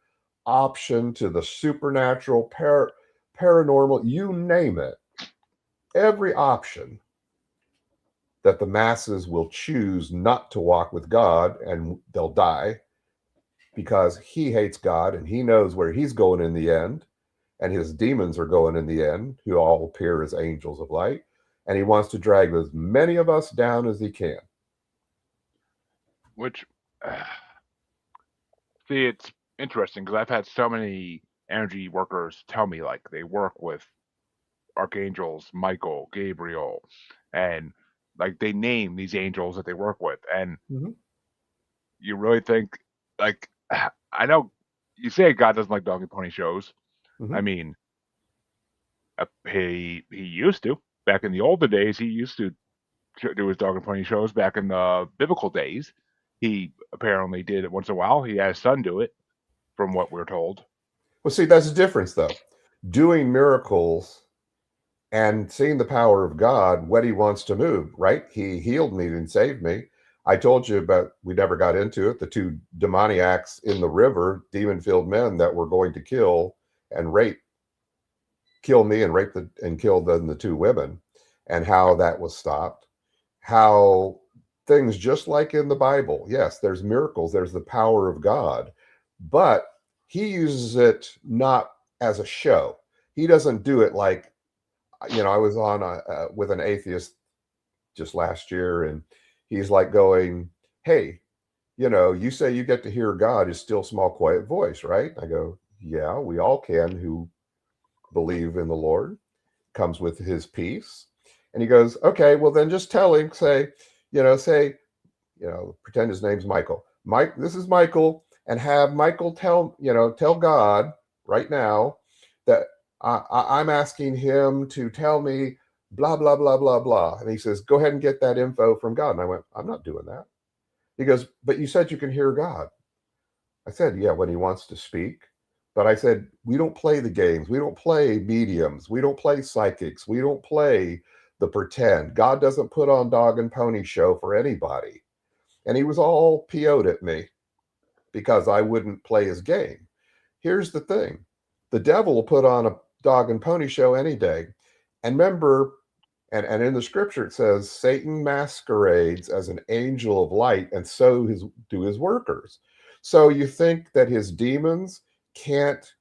S2: option to the supernatural, paranormal, you name it, every option that the masses will choose not to walk with God and they'll die because he hates God and he knows where he's going in the end. And his demons are going in the end, who all appear as angels of light. And he wants to drag as many of us down as he can.
S1: Which, uh, see, it's interesting because I've had so many energy workers tell me like they work with archangels, Michael, Gabriel, and like they name these angels that they work with, and
S2: Mm-hmm.
S1: you really think like I know you say God doesn't like dog and pony shows.
S2: Mm-hmm.
S1: I mean, he used to back in the older days. He used to do his dog and pony shows back in the biblical days. He apparently did it once in a while. He had his son do it, from what we're told.
S2: Well, see, that's the difference, though. Doing miracles and seeing the power of God, when he wants to move, right? He healed me and saved me. I told you about, we never got into it, the two demoniacs in the river, demon filled men that were going to and rape, kill me and rape and kill the two women, and how that was stopped. How things just like in the Bible, yes, there's miracles, there's the power of God, but he uses it not as a show. He doesn't do it like, I was on with an atheist just last year, and he's like going, "Hey, you say you get to hear God is still small, quiet voice, right?" I go, "Yeah, we all can who believe in the Lord. Comes with His peace." And he goes, "Okay, well then just tell him, say, pretend his name's Michael. Mike, this is Michael, and have Michael tell God right now that I'm asking him to tell me blah blah blah blah blah." And he says, "Go ahead and get that info from God." And I went, "I'm not doing that." He goes, "But you said you can hear God." I said, "Yeah, when he wants to speak." But I said, "We don't play the games. We don't play mediums. We don't play psychics. We don't play the pretend. God doesn't put on dog and pony show for anybody." And he was all PO'd at me because I wouldn't play his game. Here's the thing: the devil will put on a dog and pony show any day. And remember, and in the scripture it says, Satan masquerades as an angel of light, and so do his workers. So you think that his demons can't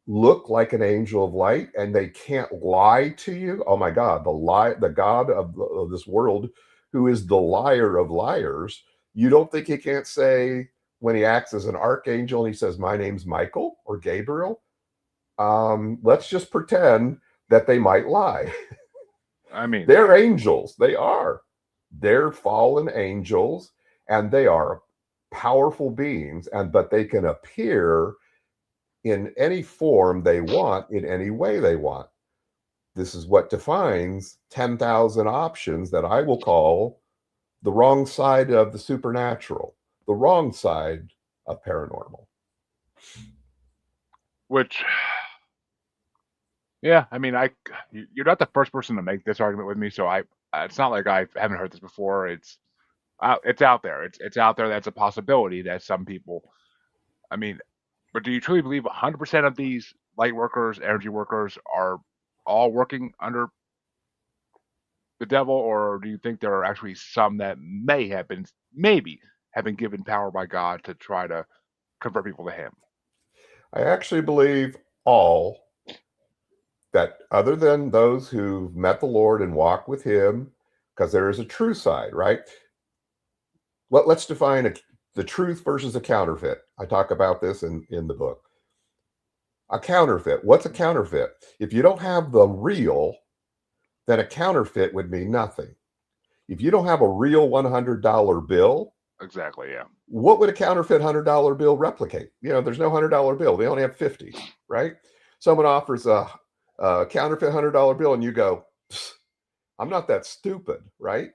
S2: look like an angel of light and they can't lie to you? Oh my God, the God of this world, who is the liar of liars. You don't think he can't say, when he acts as an archangel and he says, "My name's Michael" or Gabriel? Let's just pretend that they might lie.
S1: I mean,
S2: They're angels. They are. They're fallen angels, and they are powerful beings, but they can appear in any form they want, in any way they want. This is what defines 10,000 options that I will call the wrong side of the supernatural, the wrong side of paranormal.
S1: which, yeah, I mean, you're not the first person to make this argument with me, so it's not like I haven't heard this before. It's out there. It's out there. That's a possibility that some people. I mean, but do you truly believe 100% of these light workers, energy workers, are all working under the devil, or do you think there are actually some that may have been, maybe, have been given power by God to try to convert people to Him?
S2: I actually believe all that, other than those who've met the Lord and walk with Him, because there is a true side, right? Let's define the truth versus a counterfeit. I talk about this in the book. A counterfeit. What's a counterfeit? If you don't have the real, then a counterfeit would mean nothing. If you don't have a real $100 bill,
S1: Exactly. Yeah.
S2: what would a counterfeit $100 bill replicate? There's no $100 bill. They only have 50s, right? Someone offers a counterfeit $100 bill and you go, I'm not that stupid, right?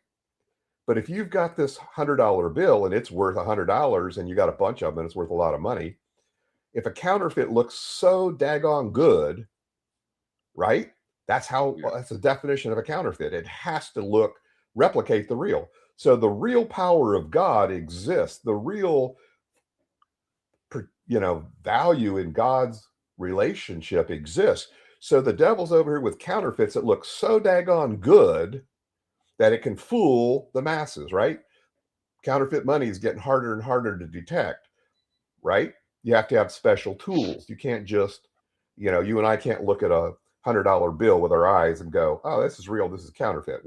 S2: But if you've got this $100 bill and it's worth $100 and you got a bunch of them and it's worth a lot of money, if a counterfeit looks so daggone good, right? That's
S1: Yeah.
S2: the definition of a counterfeit. It has to replicate the real. So the real power of God exists. The real, value in God's relationship exists. So the devil's over here with counterfeits that look so daggone good that it can fool the masses, right? Counterfeit money is getting harder and harder to detect, right? You have to have special tools. You can't just, you and I can't look at a $100 bill with our eyes and go, "Oh, this is real. This is counterfeit."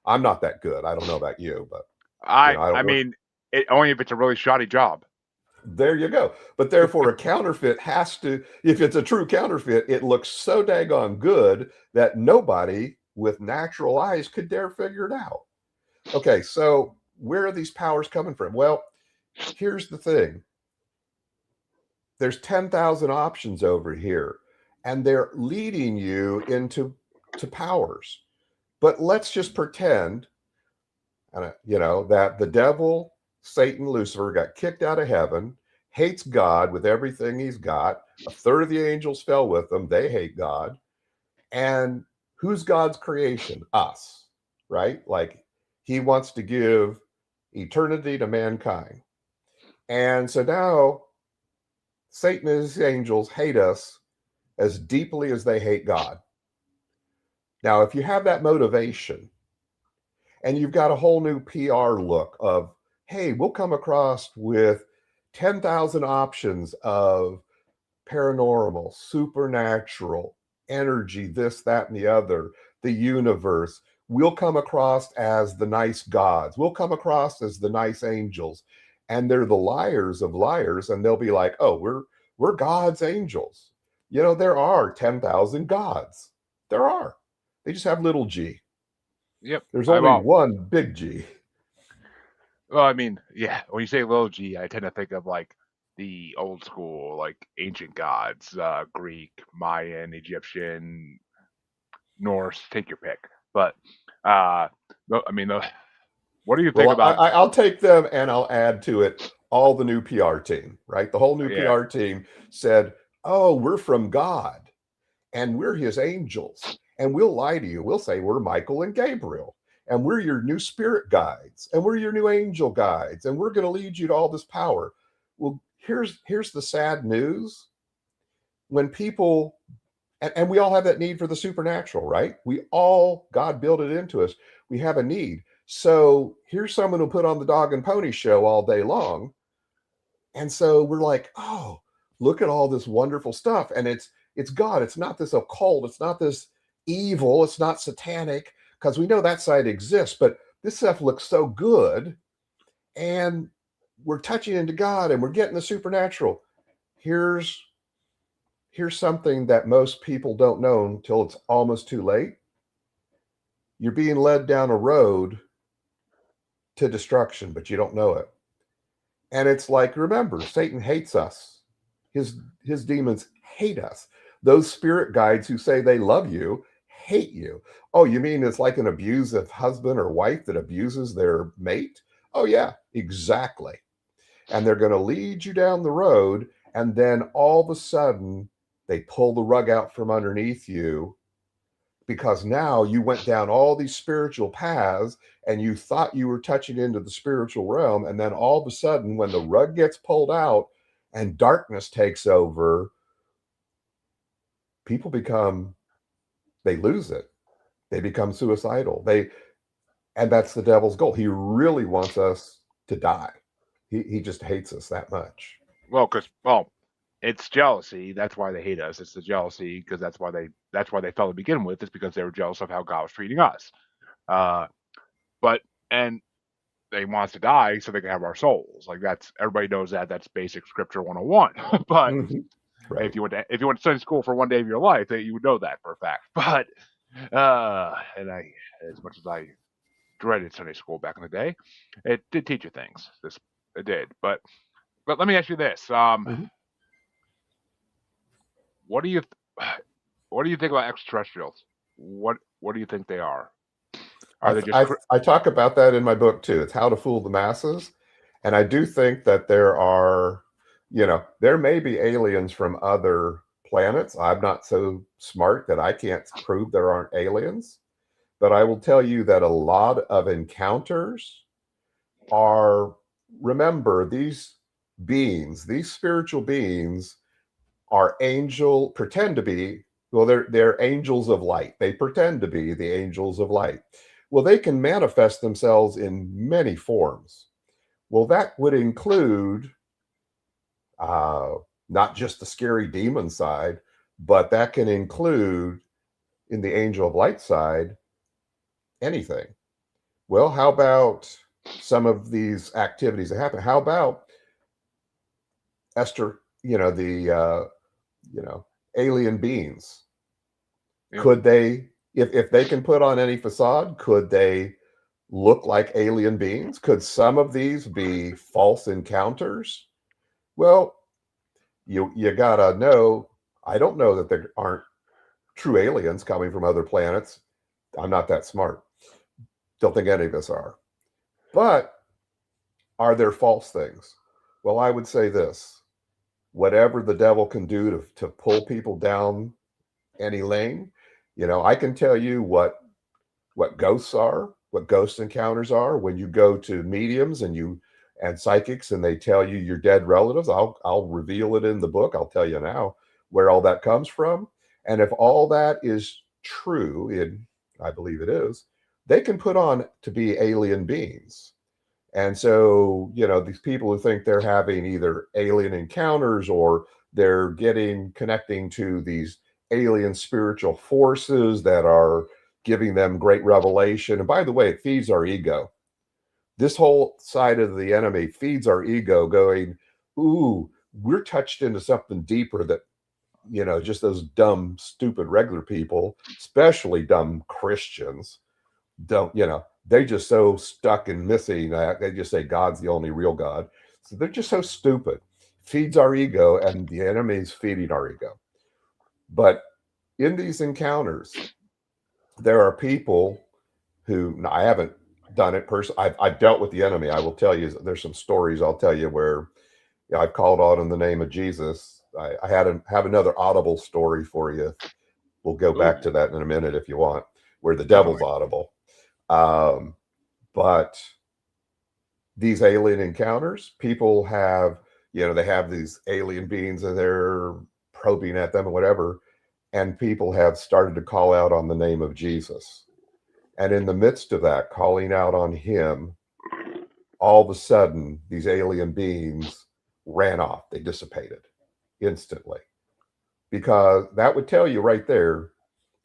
S2: I'm not that good. I don't know about you, but I
S1: I
S2: don't work.
S1: mean, only if it's a really shoddy job.
S2: There you go. But therefore, a counterfeit has to, if it's a true counterfeit, it looks so daggone good that nobody with natural eyes could dare figure it out. Okay, so where are these powers coming from? Well, here's the thing. There's 10,000 options over here, and they're leading you into powers. But let's just pretend, that the devil, Satan, Lucifer got kicked out of heaven, hates God with everything he's got. A third of the angels fell with them. They hate God. And who's God's creation? Us, right? Like he wants to give eternity to mankind. And so now Satan and his angels hate us as deeply as they hate God. Now, if you have that motivation and you've got a whole new PR look of, hey, we'll come across with 10,000 options of paranormal, supernatural, energy, this, that, and the other, the universe. We'll come across as the nice gods. We'll come across as the nice angels. And they're the liars of liars. And they'll be like, oh, we're God's angels. There are 10,000 gods. There are. They just have little g.
S1: Yep.
S2: There's
S1: I
S2: only
S1: well,
S2: one big G.
S1: well, I mean, yeah. When you say little G, I tend to think of like the old school, like ancient gods, Greek, Mayan, Egyptian, Norse. Take your pick. But I mean, what do you think
S2: Well,
S1: about?
S2: I'll take them and I'll add to it all the new PR team, right? The whole new
S1: Yeah.
S2: PR team said, oh, we're from God and we're his angels. And we'll lie to you. We'll say we're Michael and Gabriel and we're your new spirit guides and we're your new angel guides and we're going to lead you to all this power. Well, here's the sad news. When people, and we all have that need for the supernatural, right? God built it into us. We have a need. So here's someone who put on the dog and pony show all day long. And so we're like, oh, look at all this wonderful stuff. And it's God. It's not this occult. It's not this evil. It's not satanic, because we know that side exists. But this stuff looks so good. And we're touching into God and we're getting the supernatural. Here's something that most people don't know until it's almost too late. You're being led down a road to destruction, but you don't know it. And it's like, remember, Satan hates us. His demons hate us. Those spirit guides who say they love you hate you. Oh, you mean it's like an abusive husband or wife that abuses their mate? Oh, yeah, exactly. And they're going to lead you down the road. And then all of a sudden, they pull the rug out from underneath you because now you went down all these spiritual paths and you thought you were touching into the spiritual realm. And then all of a sudden, when the rug gets pulled out and darkness takes over, people they lose it. They become suicidal. And that's the devil's goal. He really wants us to die. He just hates us that much.
S1: Well, it's jealousy. That's why they hate us. It's the jealousy because that's why they fell to begin with. It's because they were jealous of how God was treating us. Uh, but and they want us to die so they can have our souls. Like that's everybody knows that. That's basic scripture 101. But
S2: Hmm. Right.
S1: if you went to Sunday school for one day of your life, you would know that for a fact. But and I, as much as I dreaded Sunday school back in the day, it did teach you things. This it did. But let me ask you this:
S2: Hmm.
S1: what do you what do you think about extraterrestrials? What do you think they are? Are they just
S2: I talk about that in my book too. It's How to Fool the Masses. And I do think that there are, there may be aliens from other planets. I'm not so smart that I can't prove there aren't aliens. But I will tell you that a lot of encounters are, remember, these beings, these spiritual beings are pretend to be, well, they're angels of light. They pretend to be the angels of light. Well, they can manifest themselves in many forms. Well, that would include uh, not just the scary demon side, but that can include in the angel of light side anything. Well, how about some of these activities that happen? How about Esther, you know, alien beings?
S1: you know,
S2: Could they, if they can put on any facade, could they look like alien beings? Could some of these be false encounters? Well, you gotta know. I don't know that there aren't true aliens coming from other planets. I'm not that smart. Don't think any of us are. But are there false things? Well, I would say this: whatever the devil can do to pull people down any lane, I can tell you what ghosts are, what ghost encounters are. When you go to mediums and psychics and they tell you your dead relatives, I'll reveal it in the book. I'll tell you now where all that comes from. And if all that is true, I believe it is, they can put on to be alien beings. And so, these people who think they're having either alien encounters or they're connecting to these alien spiritual forces that are giving them great revelation. And by the way, it feeds our ego. This whole side of the enemy feeds our ego, going, ooh, we're touched into something deeper that, just those dumb, stupid, regular people, especially dumb Christians, don't, they just so stuck in missing that they just say God's the only real God. So they're just so stupid. Feeds our ego, and the enemy's feeding our ego. But in these encounters, there are people who, now, I haven't done it personally. I've dealt with the enemy. I will tell you, there's some stories I'll tell you where I've called out in the name of Jesus. I have another audible story for you. We'll go back
S1: ooh,
S2: to that in a minute if you want, where the devil's
S1: definitely.
S2: audible. Um, but these alien encounters, people have, they have these alien beings and they're probing at them or whatever. And people have started to call out on the name of Jesus. And in the midst of that, calling out on him, all of a sudden, these alien beings ran off. They dissipated instantly. Because that would tell you right there,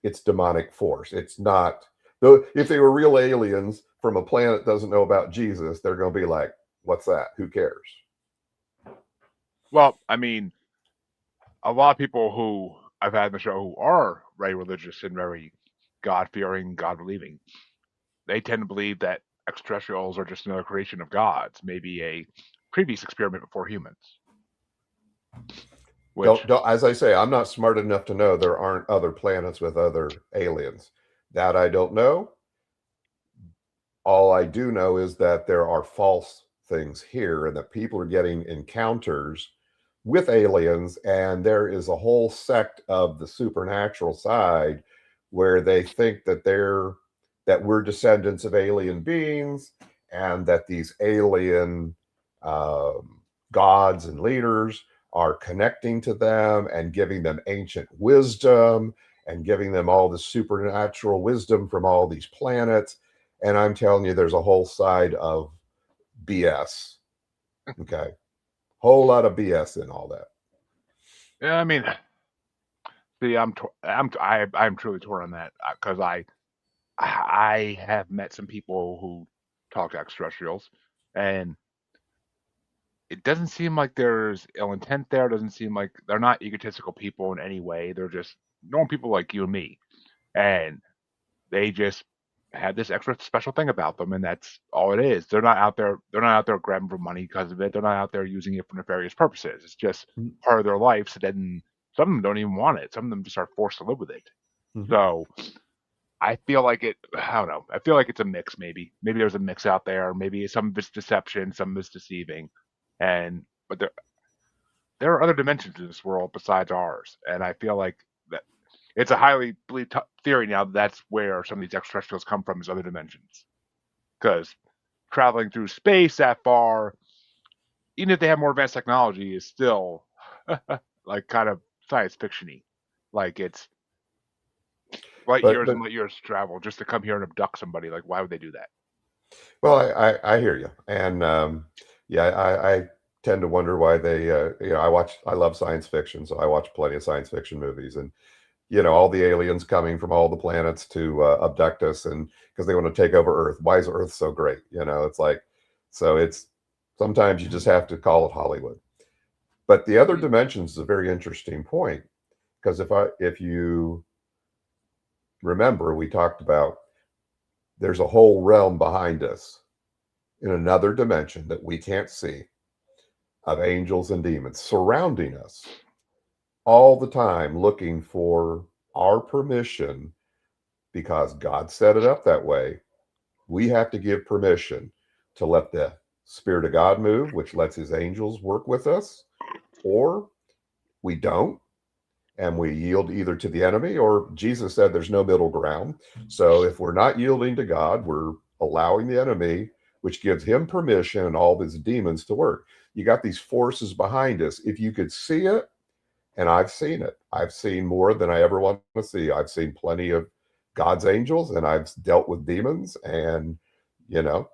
S2: it's demonic force. It's not, though, if they were real aliens from a planet that doesn't know about Jesus, they're going to be like, what's that? Who cares?
S1: Well, I mean, a lot of people who I've had on the show who are very religious and very God fearing, God believing, they tend to believe that extraterrestrials are just another creation of God's, maybe a previous experiment before humans. Which,
S2: Don't, as I say, I'm not smart enough to know there aren't other planets with other aliens. That I don't know. All I do know is that there are false things here and that people are getting encounters with aliens. And there is a whole sect of the supernatural side where they think that we're descendants of alien beings and that these alien gods and leaders are connecting to them and giving them ancient wisdom and giving them all the supernatural wisdom from all these planets. And I'm telling you, there's a whole side of BS. Okay. Whole lot of BS in all that.
S1: Yeah, I mean, see, I'm truly torn on that because I have met some people who talk to extraterrestrials, and it doesn't seem like there's ill intent there. It doesn't seem like they're not egotistical people in any way. They're just normal people like you and me, and they just have this extra special thing about them, and that's all it is. They're not out there. They're not out there grabbing for money because of it. They're not out there using it for nefarious purposes. It's just part of their life. So then some of them don't even want it. Some of them just are forced to live with it.
S2: Mm-hmm.
S1: So I feel like it. I don't know. I feel like it's a mix. Maybe there's a mix out there. Maybe some of it's deception, some of it's deceiving, and but there are other dimensions in this world besides ours, and I feel like that it's a highly believed theory now that that's where some of these extraterrestrials come from is other dimensions. Because traveling through space that far, even if they have more advanced technology, is still like kind of science fictiony. Like it's light
S2: But
S1: years
S2: but
S1: and light years to travel just to come here and abduct somebody. Like why would they do that?
S2: well, I hear you, and yeah, I tend to wonder why they. I love science fiction, so I watch plenty of science fiction movies, and all the aliens coming from all the planets to abduct us, and because they want to take over Earth. Why is Earth so great? It's like, so it's sometimes you just have to call it Hollywood. But the other dimensions is a very interesting point because if you remember, we talked about there's a whole realm behind us in another dimension that we can't see of angels and demons surrounding us all the time, looking for our permission because God set it up that way. We have to give permission to let the Spirit of God move, which lets his angels work with us, or we don't, and we yield either to the enemy, or Jesus said there's no middle ground. So if we're not yielding to God, we're allowing the enemy, which gives him permission and all of his demons to work. You got these forces behind us. If you could see it, and I've seen it, I've seen more than I ever want to see. I've seen plenty of God's angels, and I've dealt with demons, and you know,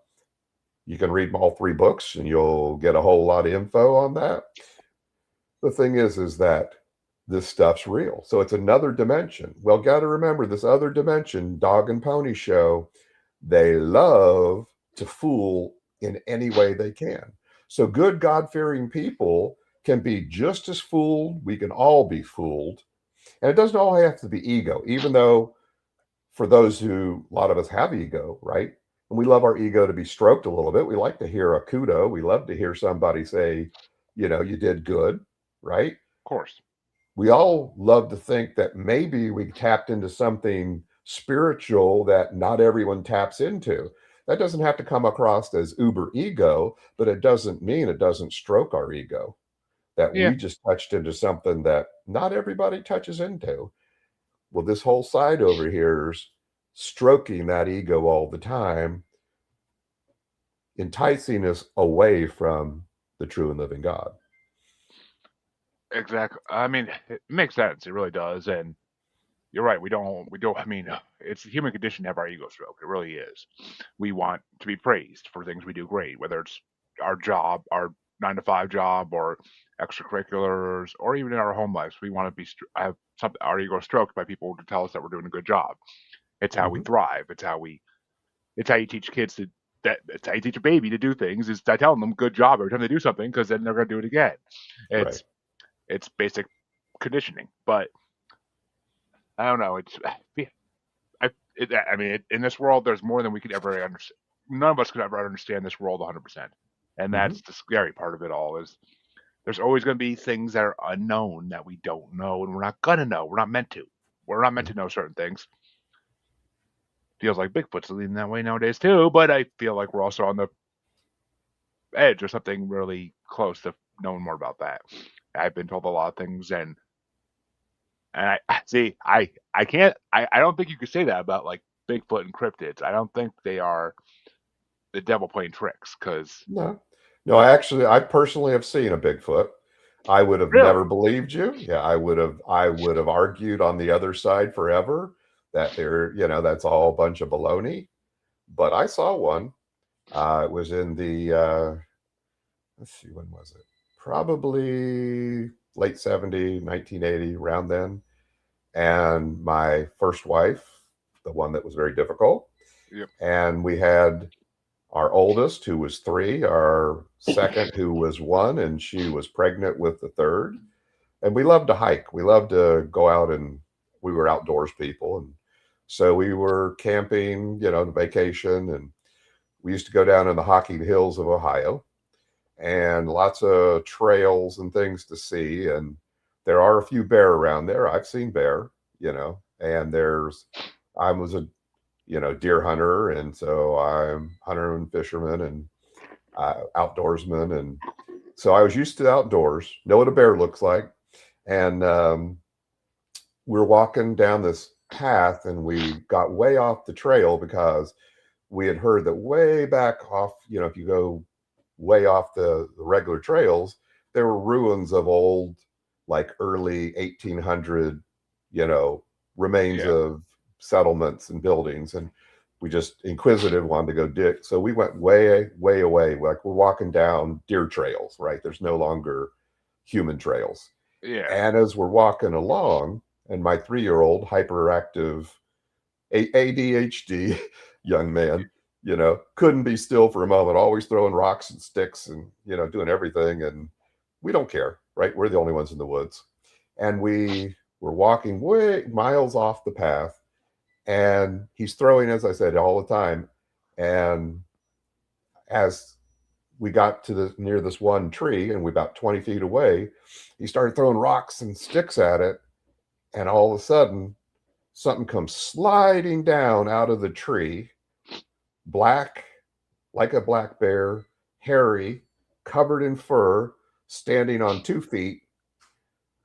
S2: you can read all three books and you'll get a whole lot of info on that. The thing is that this stuff's real. So it's another dimension. Well, got to remember this other dimension, dog and pony show, they love to fool in any way they can. So good God fearing people can be just as fooled. We can all be fooled. And it doesn't all have to be ego, even though for those who, a lot of us have ego, right? And we love our ego to be stroked a little bit. We like to hear a kudo. We love to hear somebody say, you did good, right?
S1: Of course.
S2: We all love to think that maybe we tapped into something spiritual that not everyone taps into. That doesn't have to come across as uber ego, but it doesn't mean it doesn't stroke our ego, that
S1: Yeah,
S2: we just touched into something that not everybody touches into. Well, this whole side over here is stroking that ego all the time, enticing us away from the true and living God.
S1: exactly. I mean, it makes sense. It really does. And you're right. We don't. I mean, it's a human condition to have our ego stroke. It really is. We want to be praised for things we do great, whether it's our job, our 9 to 5 job, or extracurriculars, or even in our home lives. We want to have something our ego stroked by people to tell us that we're doing a good job. It's how we
S2: Mm-hmm.
S1: thrive. It's how you teach kids to. It's how you teach a baby to do things is by telling them good job every time they do something because then they're going to do it again.
S2: Right.
S1: It's basic conditioning, but I don't know. I mean, in this world, there's more than we could ever understand. None of us could ever understand this world 100%, and
S2: Mm-hmm.
S1: that's the scary part of it all. Is there's always going to be things that are unknown that we don't know, and we're not gonna know. We're not meant to. We're not meant to know certain things. Feels like Bigfoot's leading that way nowadays too, but I feel like we're also on the edge or something really close to knowing more about that. I've been told a lot of things, and I see. I can't. I don't think you could say that about like Bigfoot and cryptids. I don't think they are the devil playing tricks. Because
S2: No, no, I personally have seen a Bigfoot. I would have
S1: really,
S2: never believed you. Yeah, I would have argued on the other side forever that that's all a bunch of baloney. but I saw one. It was in the let's see, when was it? Probably late 70, 1980, around then. And my first wife, the one that was very difficult,
S1: Yep.
S2: and we had our oldest, who was 3, our second, who was 1, and she was pregnant with the third. And we loved to hike. We loved to go out, and we were outdoors people. And so we were camping, vacation. And we used to go down in the Hockey Hills of Ohio, and lots of trails and things to see. And there are a few bear around there. I've seen bear, and I was a, deer hunter. And so I'm hunter and fisherman and outdoorsman. And so I was used to the outdoors, know what a bear looks like. And we're walking down this path, and we got way off the trail because we had heard that way back off, if you go way off the regular trails, there were ruins of old, like early 1800, remains
S1: Yeah.
S2: of settlements and buildings. And we just inquisitive wanted to go dig. So we went way, way away. Like we're walking down deer trails, right? There's no longer human trails.
S1: Yeah.
S2: And as we're walking along, and my 3-year-old hyperactive ADHD young man, couldn't be still for a moment, always throwing rocks and sticks and, doing everything. And we don't care, right? We're the only ones in the woods. And we were walking way miles off the path. And he's throwing, as I said, all the time. And as we got to near this one tree, and we about 20 feet away, he started throwing rocks and sticks at it. And all of a sudden, something comes sliding down out of the tree, black, like a black bear, hairy, covered in fur, standing on 2 feet,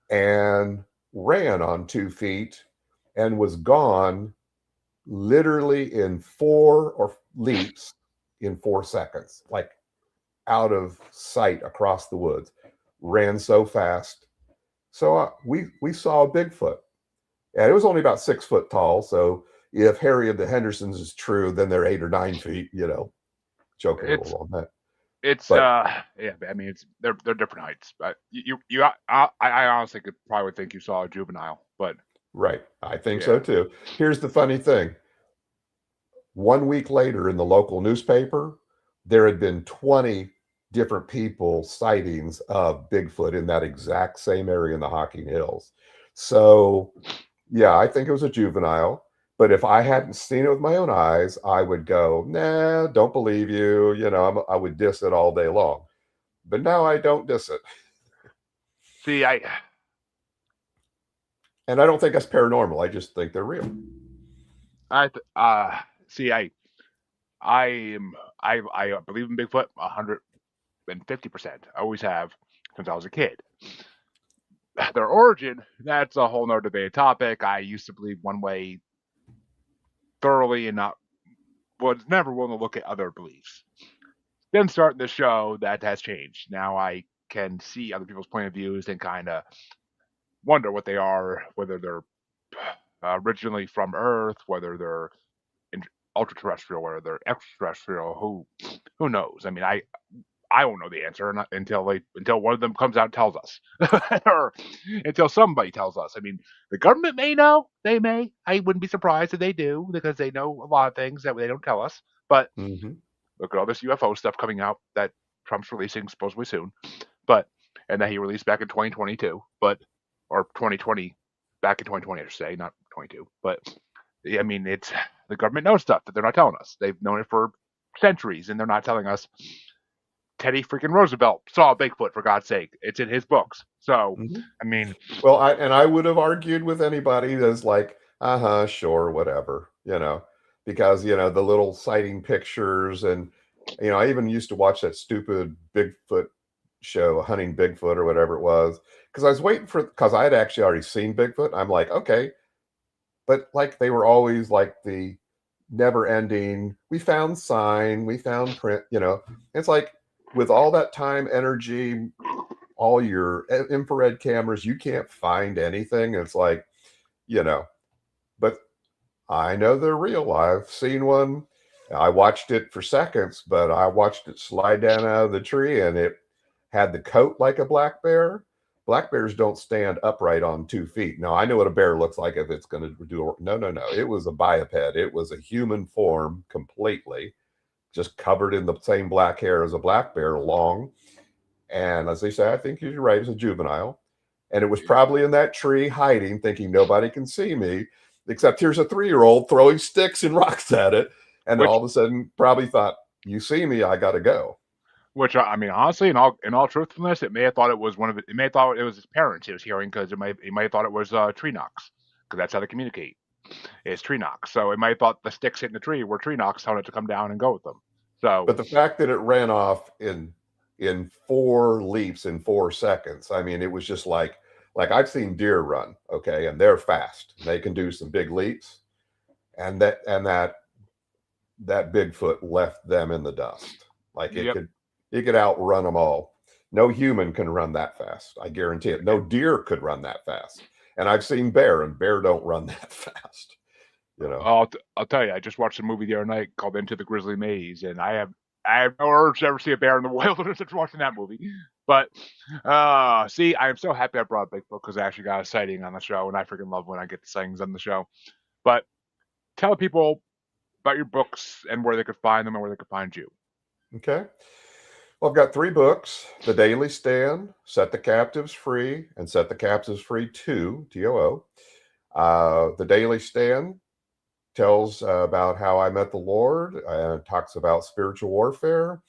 S2: and ran on 2 feet and was gone literally in 4 or leaps in 4 seconds, like out of sight across the woods. Ran so fast. So we saw a Bigfoot. And it was only about 6 foot tall. So if Harry of the Hendersons is true, then they're 8 or 9 feet, joking a
S1: It's
S2: little on that.
S1: it's
S2: But
S1: yeah. I mean, they're different heights. But I honestly could probably think you saw a juvenile. But
S2: right, I think so
S1: yeah.
S2: too. Here's the funny thing. 1 week later in the local newspaper, there had been 20 different people sightings of Bigfoot in that exact same area in the Hocking Hills. So yeah, I think it was a juvenile. But if I hadn't seen it with my own eyes, I would go, nah, don't believe you. I would diss it all day long. But now I don't diss it.
S1: See,
S2: And I don't think that's paranormal. I just think they're real.
S1: I see. I am. I believe in Bigfoot 150%. I always have since I was a kid. Their origin, that's a whole nother debate topic. I used to believe one way thoroughly and not was never willing to look at other beliefs. Then starting the show, that has changed. Now I can see other people's point of views and kind of wonder what they are, whether they're originally from Earth, whether they're ultra terrestrial, whether they're extraterrestrial. Who knows? I mean, I won't know the answer until one of them comes out and tells us, or until somebody tells us. I mean, the government may know. They may. I wouldn't be surprised if they do because they know a lot of things that they don't tell us. But
S2: Mm-hmm.
S1: look at all this UFO stuff coming out that Trump's releasing supposedly soon, but and that he released back in 2022, but or 2020, back in 2020, I should say, not 22. But I mean, it's the government knows stuff that they're not telling us. They've known it for centuries, and they're not telling us. Teddy freaking Roosevelt saw Bigfoot, for God's sake. It's in his books. So,
S2: Mm-hmm.
S1: I mean,
S2: Well, I would have argued with anybody that's like, sure, whatever, because the little sighting pictures. And I even used to watch that stupid Bigfoot show, Hunting Bigfoot or whatever it was, because I was waiting because I had actually already seen Bigfoot. I'm like, okay, but like they were always like the never ending, we found sign, we found print. It's like with all that time, energy, all your infrared cameras, you can't find anything. It's like, but I know they're real. I've seen one. I watched it for seconds, but I watched it slide down out of the tree, and it had the coat like a black bear. Black bears don't stand upright on 2 feet. Now, I know what a bear looks like if it's going to do. No, no, no. It was a biped. It was a human form completely, just covered in the same black hair as a black bear, long. And as they say, I think you're right, it's a juvenile. And it was probably in that tree hiding, thinking nobody can see me, except here's a 3-year-old throwing sticks and rocks at it. And then all
S1: Which,
S2: of a sudden, probably thought, you see me, I got to go.
S1: I mean, honestly, in all truthfulness, it may have thought it was one of it. It may have thought it was his parents he was hearing because it may have thought it was tree knocks because that's how they communicate. It's tree knocks. So it might have thought the sticks hitting the tree were tree knocks telling it to come down and go with them. So
S2: But the fact that it ran off in 4 leaps in 4 seconds, I mean, it was just like I've seen deer run, okay, and they're fast. They can do some big leaps, and that Bigfoot left them in the dust. Like
S1: yep.
S2: it could outrun them all. No human can run that fast. I guarantee it. No deer could run that fast. And I've seen bear, and bear don't run that fast. You know.
S1: I'll tell you, I just watched a movie the other night called Into the Grizzly Maze, and I have no urge to ever see a bear in the wilderness after watching that movie. But see, I am so happy I brought Bigfoot because I actually got a sighting on the show, and I freaking love when I get the sightings on the show. But tell people about your books and where they could find them and where they could find you.
S2: Okay. Well, I've got 3 books: The Daily Stand, Set the Captives Free, and Set the Captives Free 2, TOO. The Daily Stand tells about how I met the Lord, and talks about spiritual warfare,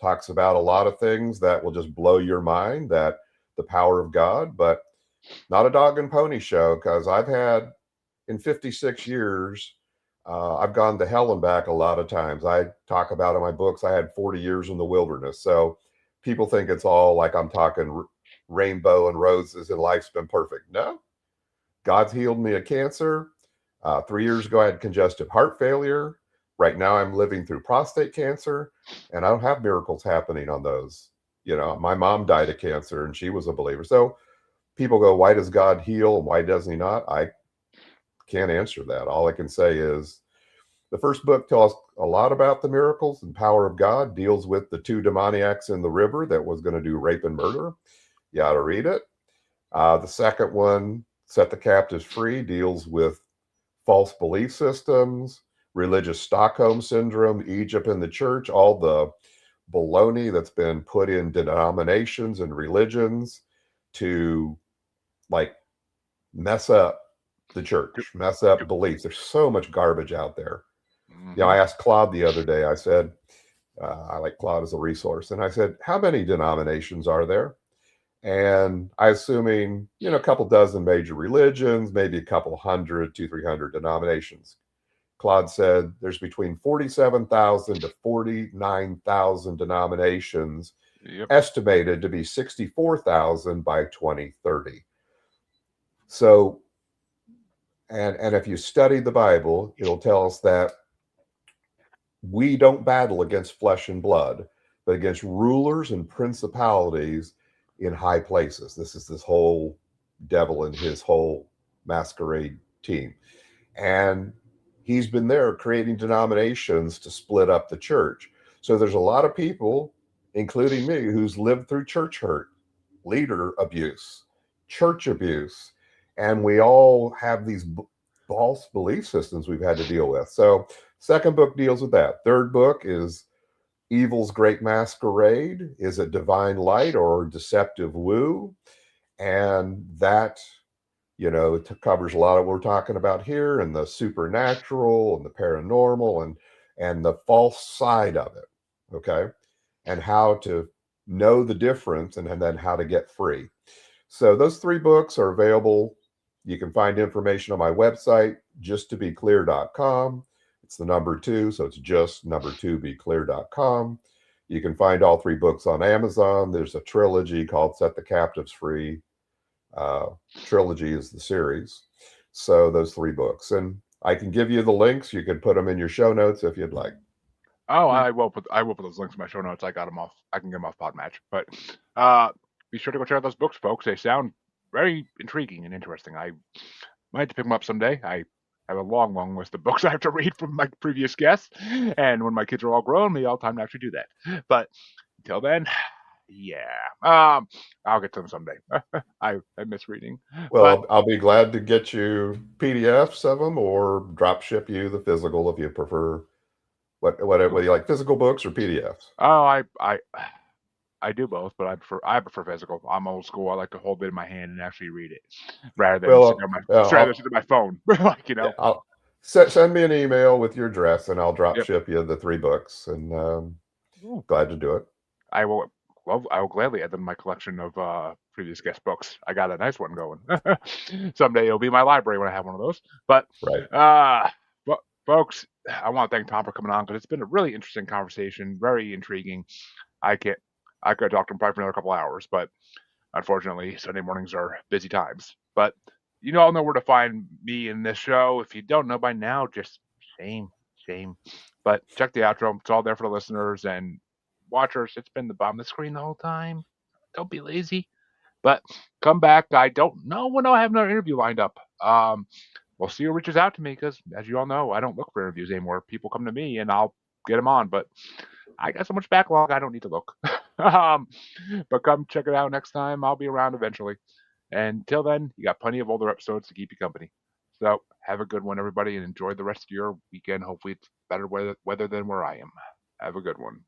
S2: talks about a lot of things that will just blow your mind, that the power of God, but not a dog and pony show, because I've had, in 56 years, I've gone to hell and back a lot of times. I talk about in my books, I had 40 years in the wilderness. So people think it's all like I'm talking rainbow and roses and life's been perfect. No, God's healed me of cancer. 3 years ago, I had congestive heart failure. Right now, I'm living through prostate cancer, and I don't have miracles happening on those. You know, my mom died of cancer, and she was a believer. So people go, why does God heal and why doesn't he not? I can't answer that. All I can say is the first book tells a lot about the miracles and power of God, deals with the 2 demoniacs in the river that was going to do rape and murder. You ought to read it. The second one, Set the Captives Free, deals with false belief systems, religious Stockholm syndrome, Egypt and the church, all the baloney that's been put in denominations and religions to like mess up the church, mess up beliefs. There's so much garbage out there. You know,
S1: Mm-hmm.
S2: I asked Claude the other day, I said, I like Claude as a resource. And I said, how many denominations are there? And I assuming, you know, a couple dozen major religions, maybe a couple hundred, 300 denominations. Claude said there's between 47,000 to 49,000 denominations,
S1: Yep.
S2: estimated to be 64,000 by 2030. So, and if you study the Bible, it'll tell us that we don't battle against flesh and blood, but against rulers and principalities in high places. This is this whole devil and his whole masquerade team. And he's been there creating denominations to split up the church. So there's a lot of people, including me, who's lived through church hurt, leader abuse, church abuse, and we all have these false belief systems we've had to deal with. So second book deals with that. Third book is Evil's Great Masquerade. Is it divine light or deceptive woo? And that, you know, it covers a lot of what we're talking about here, and the supernatural and the paranormal and the false side of it. Okay. And how to know the difference, and then how to get free. So those 3 books are available. You can find information on my website, justtobeclear.com. It's the number 2, so it's just number 2beclear.com. You can find all 3 books on Amazon. There's a trilogy called Set the Captives Free. Trilogy is the series. So those 3 books. And I can give you the links. You can put them in your show notes if you'd like.
S1: Oh, I will put those links in my show notes. I got them off. I can get them off Podmatch. But uh, be sure to go check out those books, folks. They sound very intriguing and interesting. I might have to pick them up someday. I I have a long, long list of books I have to read from my previous guests. And when my kids are all grown, maybe I'll have time to actually do that. But until then, yeah, I'll get to them someday. I miss reading, but
S2: Well, I'll be glad to get you PDFs of them or drop ship you the physical if you prefer. What do you like, physical books or PDFs?
S1: oh, I do both, but I prefer physical. I'm old school. I like to hold it in my hand and actually read it rather than
S2: Well,
S1: sit on my phone. Like
S2: yeah, I'll send me an email with your address and I'll drop
S1: Yep.
S2: ship you the 3 books, and
S1: Ooh.
S2: glad to do it.
S1: I will. Well, I will gladly add them to my collection of previous guest books. I got a nice one going. Someday it'll be my library when I have one of those. But,
S2: Right.
S1: uh, but folks, I want to thank Tom for coming on because it's been a really interesting conversation, very intriguing. I can't. I could talk to him probably for another couple hours, but unfortunately, Sunday mornings are busy times. But you all know where to find me in this show. If you don't know by now, just shame, shame. But check the outro. It's all there for the listeners and watchers. It's been the bottom of the screen the whole time. Don't be lazy. But come back. I don't know when I'll have another interview lined up. We'll see who reaches out to me because, as you all know, I don't look for interviews anymore. People come to me and I'll get them on. But I got so much backlog, I don't need to look. um, but come check it out next time. I'll be around eventually. And until then, you got plenty of older episodes to keep you company. So have a good one, everybody, and enjoy the rest of your weekend. Hopefully, it's better weather than where I am. Have a good one.